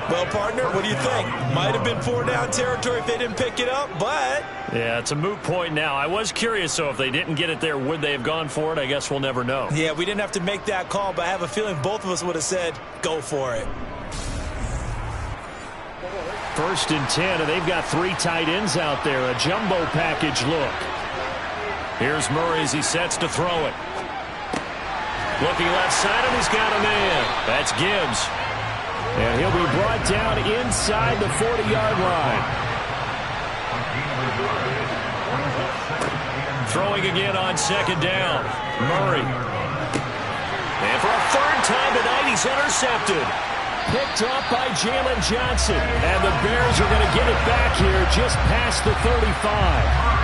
Well, partner, what do you think? Might have been 4-down territory if they didn't pick it up, but... Yeah, it's a moot point now. I was curious, so if they didn't get it there, would they have gone for it? I guess we'll never know. Yeah, we didn't have to make that call, but I have a feeling both of us would have said, go for it. 1st and 10, and they've got 3 tight ends out there. A jumbo package look. Here's Murray as he sets to throw it. Looking left side, and he's got a man. That's Gibbs. And he'll be brought down inside the 40-yard line. Throwing again on second down. Murray. And for a 3rd time tonight, he's intercepted. Picked off by Jalen Johnson. And the Bears are going to get it back here just past the 35.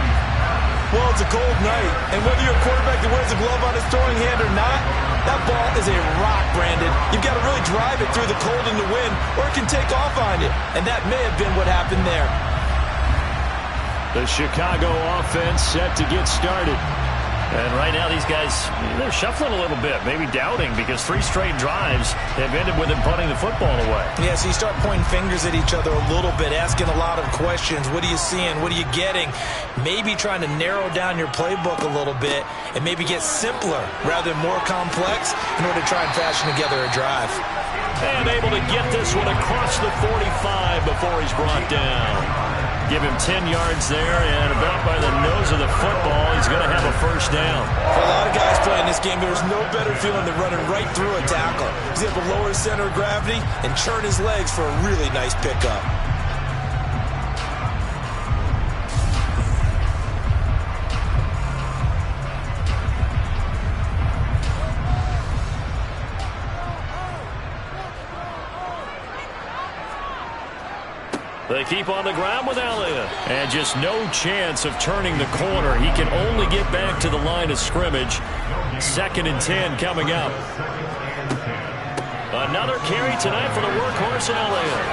Well, it's a cold night, and whether you're a quarterback that wears a glove on his throwing hand or not, that ball is a rock, Brandon. You've got to really drive it through the cold and the wind, or it can take off on you, and that may have been what happened there. The Chicago offense set to get started. And right now these guys, they're shuffling a little bit, maybe doubting, because 3 straight drives have ended with them punting the football away. Yeah, so you start pointing fingers at each other a little bit, asking a lot of questions. What are you seeing? What are you getting? Maybe trying to narrow down your playbook a little bit and maybe get simpler rather than more complex in order to try and fashion together a drive. And able to get this one across the 45 before he's brought down. Give him 10 yards there, and about by the nose of the football, he's going to have a first down. For a lot of guys playing this game, there's no better feeling than running right through a tackle. He's able to lower his center of gravity and churn his legs for a really nice pickup. They keep on the ground with Elliott. And just no chance of turning the corner. He can only get back to the line of scrimmage. 2nd and 10 coming up. Another carry tonight for the workhorse Elliott.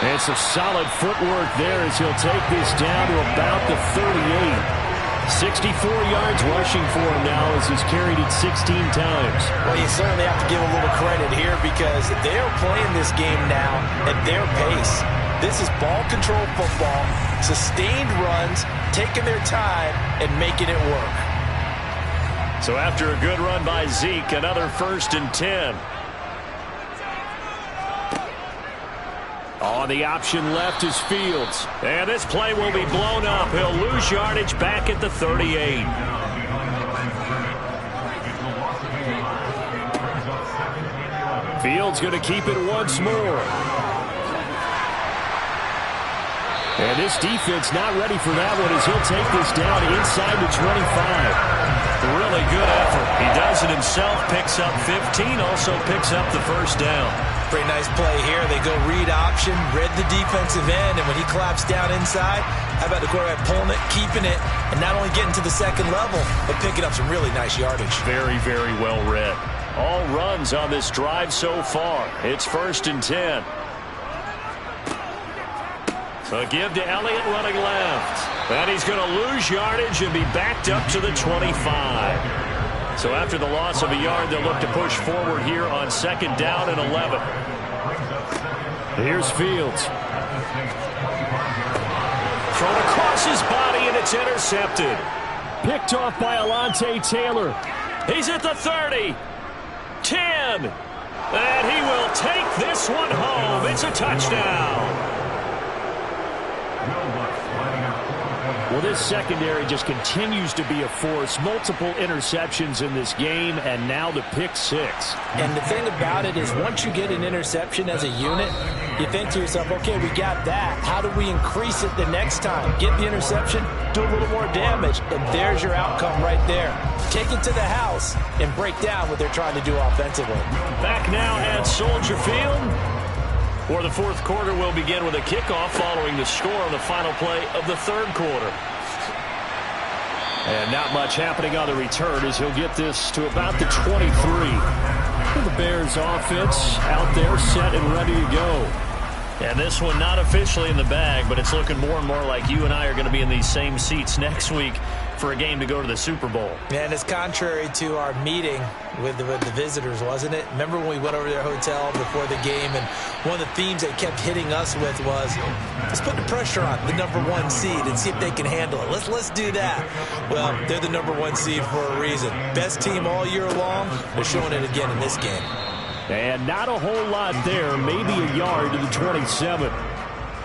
And some solid footwork there as he'll take this down to about the 38. 64 yards rushing for him now as he's carried it 16 times. Well, you certainly have to give a little credit here because they're playing this game now at their pace. This is ball control football, sustained runs, taking their time and making it work. So after a good run by Zeke, another 1st and 10. On the option left is Fields. And this play will be blown up. He'll lose yardage back at the 38. Fields going to keep it once more. And this defense not ready for that one as he'll take this down inside the 25. Really good effort. He does it himself, picks up 15, also picks up the first down. Pretty nice play here. They go read option, read the defensive end, and when he claps down inside, how about the quarterback pulling it, keeping it, and not only getting to the second level, but picking up some really nice yardage. Very, very well read. All runs on this drive so far. It's 1st and 10. A give to Elliott running left. And he's going to lose yardage and be backed up to the 25. So after the loss of a yard, they'll look to push forward here on 2nd down and 11. Here's Fields. Thrown across his body, and it's intercepted. Picked off by Alontae Taylor. He's at the 30. 10. And he will take this one home. It's a touchdown. Well, this secondary just continues to be a force. Multiple interceptions in this game, and now the pick 6. And the thing about it is once you get an interception as a unit, you think to yourself, okay, we got that. How do we increase it the next time? Get the interception, do a little more damage, and there's your outcome right there. Take it to the house and break down what they're trying to do offensively. Back now at Soldier Field. For the 4th quarter, will begin with a kickoff following the score on the final play of the 3rd quarter. And not much happening on the return as he'll get this to about the 23. The Bears offense out there set and ready to go. And this one not officially in the bag, but it's looking more and more like you and I are going to be in these same seats next week for a game to go to the Super Bowl. And it's contrary to our meeting with the visitors, wasn't it? Remember when we went over to their hotel before the game, and one of the themes they kept hitting us with was, let's put the pressure on the #1 seed and see if they can handle it. Let's do that. Well, they're the #1 seed for a reason. Best team all year long. They're showing it again in this game. And not a whole lot there, maybe a yard to the 27.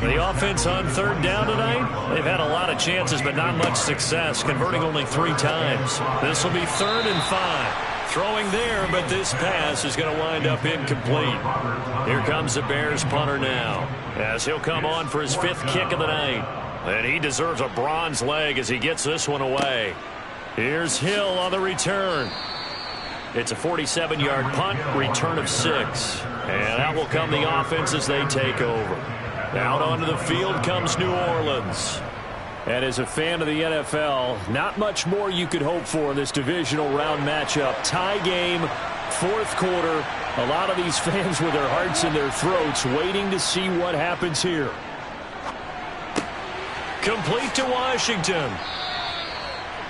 The offense on third down tonight, they've had a lot of chances, but not much success, converting only 3 times. This will be 3rd and 5. Throwing there, but this pass is going to wind up incomplete. Here comes the Bears punter now, as he'll come on for his 5th kick of the night. And he deserves a bronze leg as he gets this one away. Here's Hill on the return. It's a 47-yard punt, return of 6. And out will come the offense as they take over. Out onto the field comes New Orleans. And as a fan of the NFL, not much more you could hope for in this divisional round matchup. Tie game, 4th quarter. A lot of these fans with their hearts in their throats waiting to see what happens here. Complete to Washington.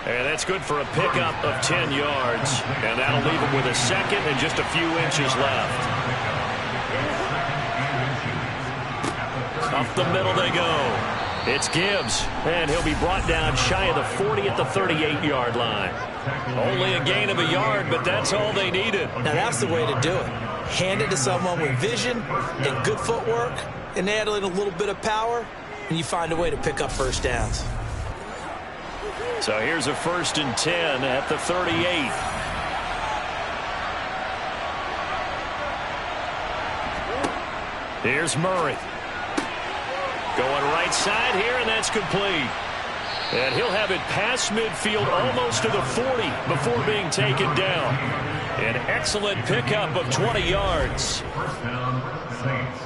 And that's good for a pickup of 10 yards. And that'll leave him with a 2nd and just a few inches left. Up the middle they go. It's Gibbs, and he'll be brought down shy of the 40 at the 38-yard line. Only a gain of a yard, but that's all they needed. Now that's the way to do it. Hand it to someone with vision and good footwork, and add in a little bit of power, and you find a way to pick up first downs. So here's a 1st and 10 at the 38. Here's Murray. Going right side here, and that's complete. And he'll have it past midfield almost to the 40 before being taken down. An excellent pickup of 20 yards. First down, Saints.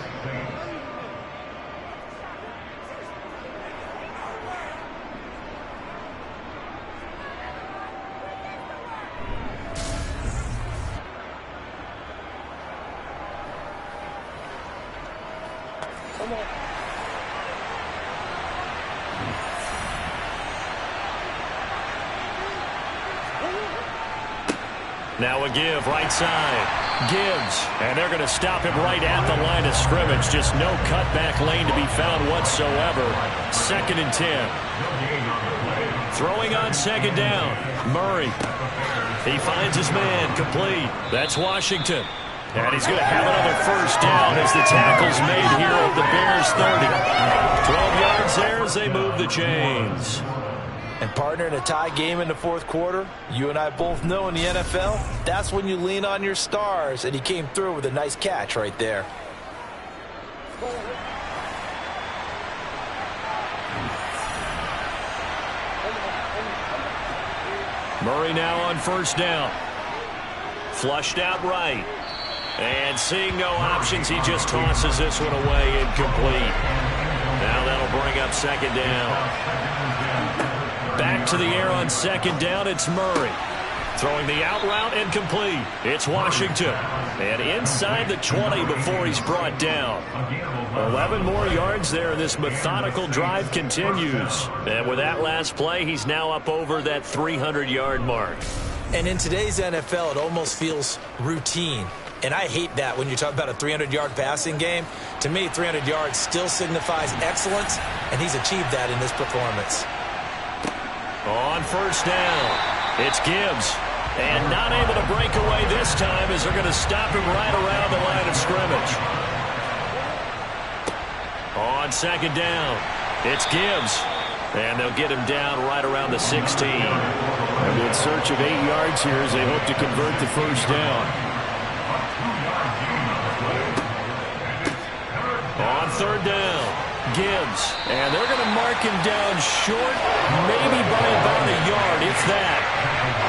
Now a give, right side. Gibbs, and they're going to stop him right at the line of scrimmage. Just no cutback lane to be found whatsoever. 2nd and 10. Throwing on 2nd down. Murray. He finds his man, complete. That's Washington. And he's going to have another first down as the tackle's made here at the Bears 30. 12 yards there as they move the chains. And partner, in a tie game in the 4th quarter, you and I both know in the NFL, that's when you lean on your stars, and he came through with a nice catch right there. Murray now on 1st down. Flushed out right. And seeing no options, he just tosses this one away, incomplete. Now that'll bring up 2nd down. Back to the air on 2nd down, it's Murray. Throwing the out route and complete. It's Washington. And inside the 20 before he's brought down. 11 more yards there, and this methodical drive continues. And with that last play, he's now up over that 300-yard mark. And in today's NFL, it almost feels routine. And I hate that when you talk about a 300-yard passing game. To me, 300 yards still signifies excellence, and he's achieved that in this performance. On 1st down, it's Gibbs. And not able to break away this time as they're going to stop him right around the line of scrimmage. On 2nd down, it's Gibbs. And they'll get him down right around the 16. And in search of 8 yards here as they hope to convert the first down. On 3rd down, Gibbs. And they're going to mark him down short, maybe by about a yard, if that.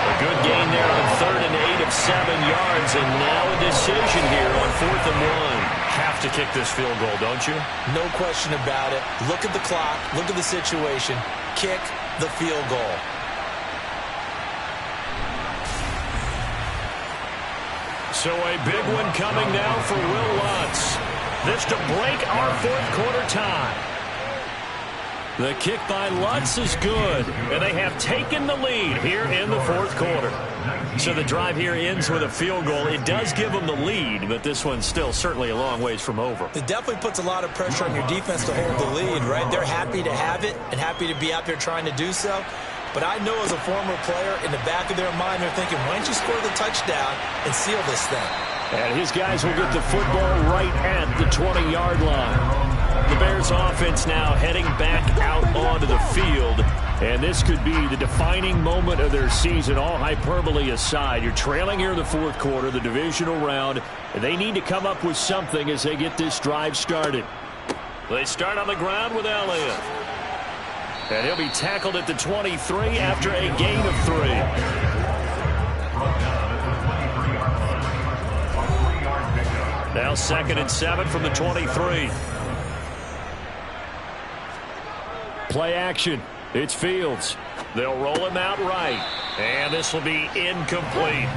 A good gain there on 3rd and 8 of 7 yards. And now a decision here on 4th and 1. Have to kick this field goal, don't you? No question about it. Look at the clock. Look at the situation. Kick the field goal. So a big one coming now for Will Lutz. This to break our fourth quarter tie. The kick by Lutz is good, and they have taken the lead here in the fourth quarter. So the drive here ends with a field goal. It does give them the lead, but this one's still certainly a long ways from over. It definitely puts a lot of pressure on your defense to hold the lead, right? They're happy to have it and happy to be out there trying to do so. But I know as a former player, in the back of their mind, they're thinking, why don't you score the touchdown and seal this thing? And his guys will get the football right at the 20-yard line. The Bears offense now heading back out onto the field. And this could be the defining moment of their season, all hyperbole aside. You're trailing here in the fourth quarter, the divisional round. And they need to come up with something as they get this drive started. They start on the ground with Elliott. And he'll be tackled at the 23 after a gain of 3. Now 2nd and 7 from the 23. Play action. It's Fields. They'll roll him out right. And this will be incomplete.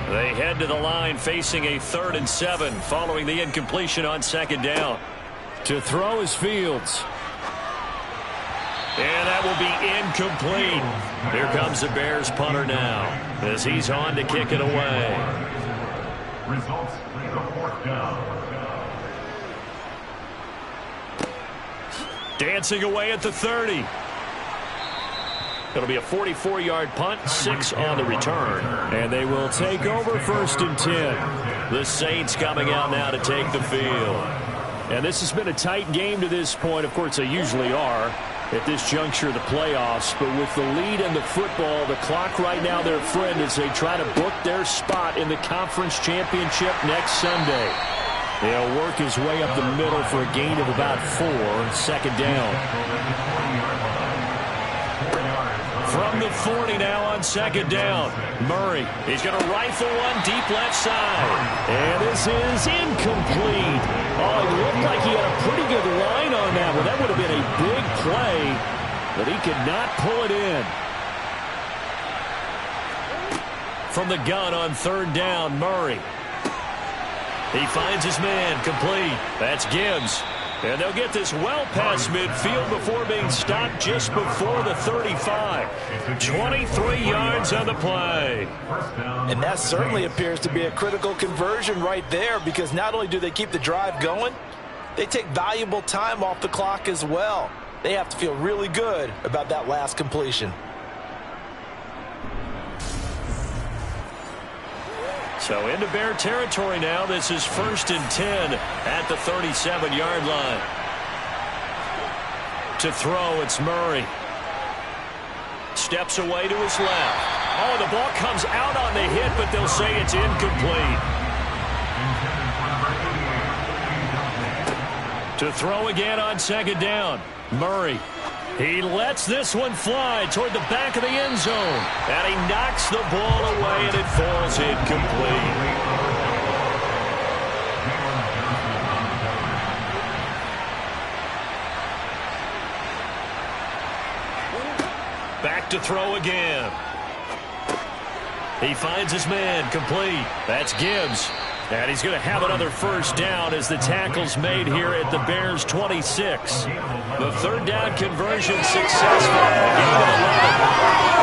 They head to the line facing a 3rd and 7 following the incompletion on 2nd down. To throw is Fields. And that will be incomplete. Here comes the Bears punter now as he's on to kick it away. Results, the 4th down. Dancing away at the 30. It'll be a 44-yard punt, 6 on the return. And they will take over 1st and 10. The Saints coming out now to take the field. And this has been a tight game to this point. Of course, they usually are at this juncture of the playoffs. But with the lead in the football, the clock right now their friend as they try to book their spot in the conference championship next Sunday. They'll work his way up the middle for a gain of about 4 on 2nd down. From the 40 now on 2nd down. Murray, he's going to rifle one deep left side. And this is incomplete. Oh, it looked like he had a pretty good line on that one. That would have been a big play, but he could not pull it in. From the gun on 3rd down, Murray. He finds his man, complete. That's Gibbs. And they'll get this well past midfield before being stopped just before the 35. 23 yards on the play. And that certainly appears to be a critical conversion right there, because not only do they keep the drive going, they take valuable time off the clock as well. They have to feel really good about that last completion. So into Bear territory now. This is 1st and 10 at the 37-yard line. To throw, it's Murray. Steps away to his left. Oh, the ball comes out on the hit, but they'll say it's incomplete. To throw again on 2nd down. Murray. He lets this one fly toward the back of the end zone. And he knocks the ball away, and it falls incomplete. Back to throw again. He finds his man, complete. That's Gibbs. And he's going to have another 1st down as the tackle's made here at the Bears' 26. The 3rd down conversion successful. A gain of 11.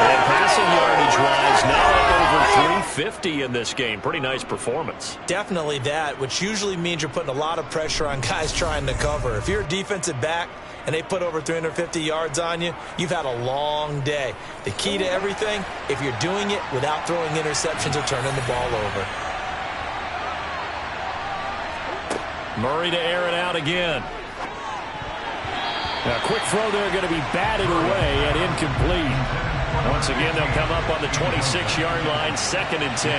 And passing yardage-wise, now up over 350 in this game. Pretty nice performance. Definitely that, which usually means you're putting a lot of pressure on guys trying to cover. If you're a defensive back and they put over 350 yards on you, you've had a long day. The key to everything, if you're doing it without throwing interceptions or turning the ball over. Murray to air it out again. Now, quick throw there, going to be batted away and incomplete. Once again, they'll come up on the 26-yard line, 2nd and 10.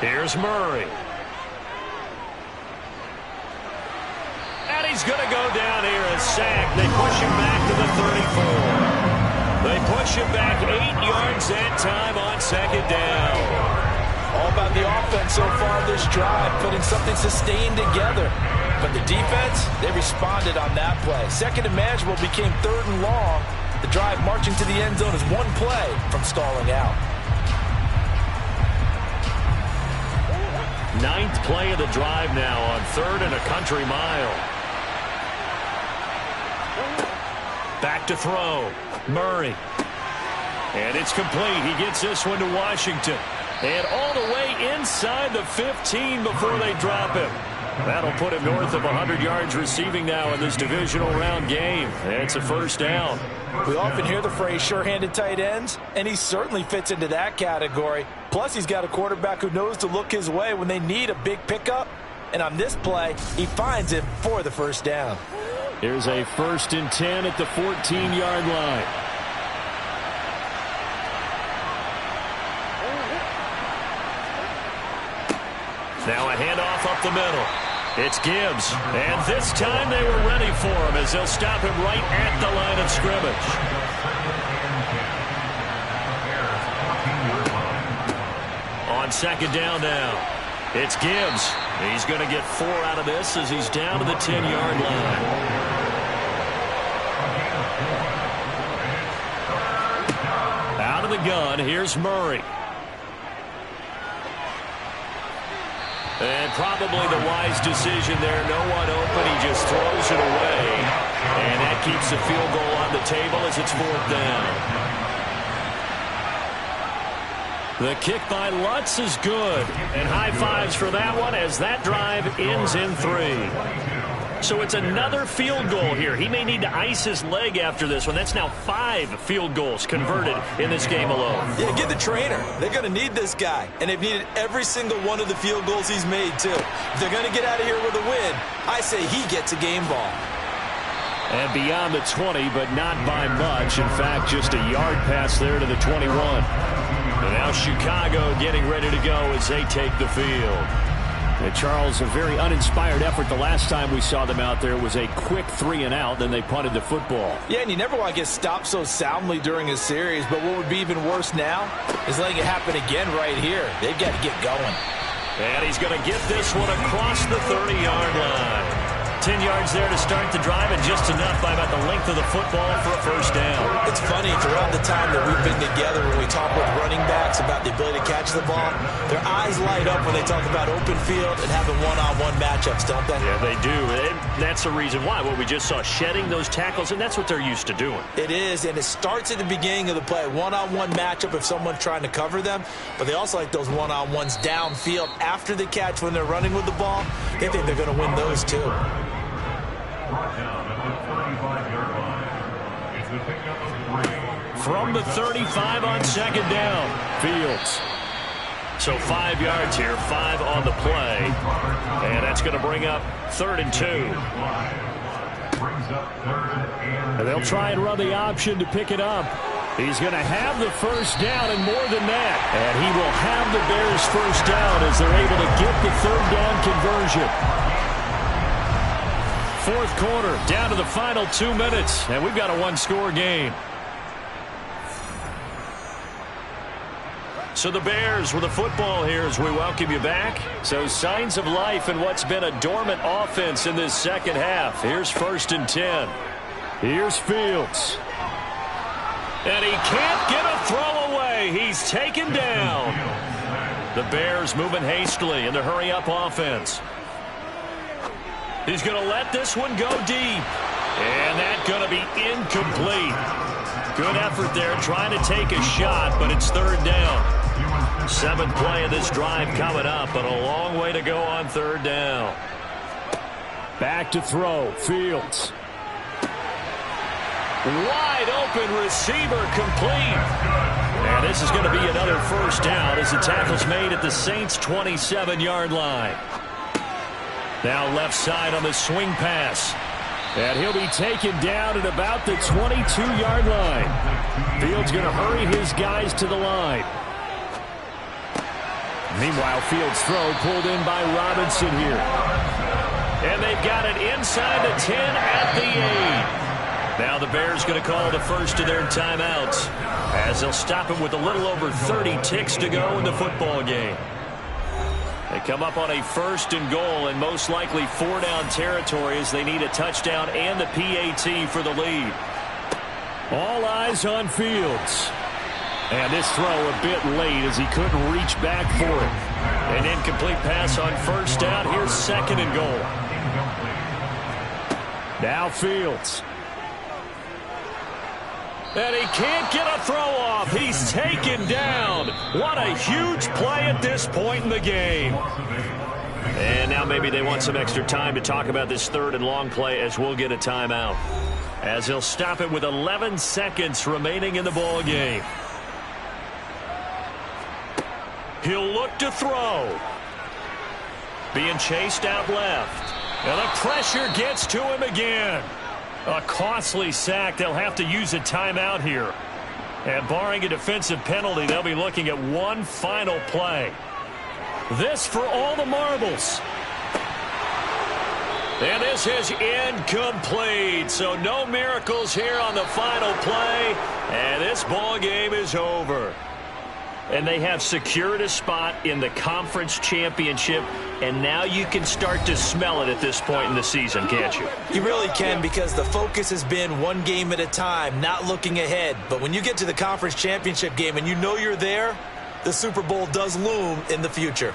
Here's Murray. And he's going to go down here, a sack. They push him back to the 34. They push him back 8 yards that time on 2nd down. All about the offense so far this drive, putting something sustained together. But the defense, they responded on that play. Second and manageable became third and long. The drive marching to the end zone is one play from stalling out. Ninth play of the drive now on 3rd and a country mile. Back to throw. Murray. And it's complete. He gets this one to Washington. And all the way inside the 15 before they drop him. That'll put him north of 100 yards receiving now in this divisional round game. It's a first down. We often hear the phrase sure-handed tight ends, and he certainly fits into that category. Plus, he's got a quarterback who knows to look his way when they need a big pickup. And on this play, he finds it for the first down. Here's a 1st and 10 at the 14-yard line. Now a handoff up the middle. It's Gibbs. And this time they were ready for him as they'll stop him right at the line of scrimmage. On 2nd down now. It's Gibbs. He's going to get 4 out of this as he's down to the 10-yard line. Out of the gun, here's Murray. And probably the wise decision there. No one open. He just throws it away. And that keeps the field goal on the table as it's 4th down. The kick by Lutz is good. And high fives for that one as that drive ends in 3. So it's another field goal here. He may need to ice his leg after this one. That's now 5 field goals converted in this game alone. Yeah, get the trainer. They're going to need this guy. And they've needed every single one of the field goals he's made, too. If they're going to get out of here with a win, I say he gets a game ball. And beyond the 20, but not by much. In fact, just a yard pass there to the 21. And now Chicago getting ready to go as they take the field. And Charles, a very uninspired effort the last time we saw them out there was a quick 3 and out, then they punted the football. Yeah, and you never want to get stopped so soundly during a series, but what would be even worse now is letting it happen again right here. They've got to get going. And he's going to get this one across the 30-yard line. 10 yards there to start the drive, and just enough by about the length of the football for a first down. It's funny, throughout the time that we've been together, when we talk with running backs about the ability to catch the ball, their eyes light up when they talk about open field and having one-on-one matchups, don't they? Yeah, they do. And that's the reason why. What we just saw, shedding those tackles, and that's what they're used to doing. It is, and it starts at the beginning of the play. One-on-one matchup if someone's trying to cover them, but they also like those one-on-ones downfield after the catch when they're running with the ball. They think they're going to win those, too. From the 35 on 2nd down, Fields. So 5 yards here, 5 on the play. And that's going to bring up 3rd and 2. And they'll try and run the option to pick it up. He's going to have the first down and more than that. And he will have the Bears first down as they're able to get the 3rd down conversion. 4th quarter, down to the final 2 minutes, and we've got a 1-score game. So the Bears with the football here as we welcome you back. So signs of life in what's been a dormant offense in this second half. Here's 1st and 10. Here's Fields. And he can't get a throw away. He's taken down. The Bears moving hastily in the hurry-up offense. He's going to let this one go deep. And that's going to be incomplete. Good effort there trying to take a shot, but it's 3rd down. 7th play of this drive coming up, but a long way to go on 3rd down. Back to throw. Fields. Wide open receiver complete. And this is going to be another first down as the tackle's made at the Saints' 27-yard line. Now left side on the swing pass. And he'll be taken down at about the 22-yard line. Fields going to hurry his guys to the line. Meanwhile, Fields' throw pulled in by Robinson here. And they've got it inside the 10 at the 8. Now the Bears going to call the first of their timeouts as they'll stop him with a little over 30 ticks to go in the football game. They come up on a 1st and goal and most likely 4-down territory as they need a touchdown and the PAT for the lead. All eyes on Fields. And this throw a bit late as he couldn't reach back for it. An incomplete pass on 1st down. Here's 2nd and goal. Now Fields. And he can't get a throw off. He's taken down. What a huge play at this point in the game. And now maybe they want some extra time to talk about this 3rd and long play as we'll get a timeout. As he'll stop it with 11 seconds remaining in the ball game. He'll look to throw. Being chased out left. And the pressure gets to him again. A costly sack. They'll have to use a timeout here. And barring a defensive penalty, they'll be looking at one final play. This for all the marbles. And this is incomplete. So no miracles here on the final play. And this ball game is over. And they have secured a spot in the conference championship. And now you can start to smell it at this point in the season, can't you? You really can, because the focus has been one game at a time, not looking ahead. But when you get to the conference championship game and you know you're there, the Super Bowl does loom in the future.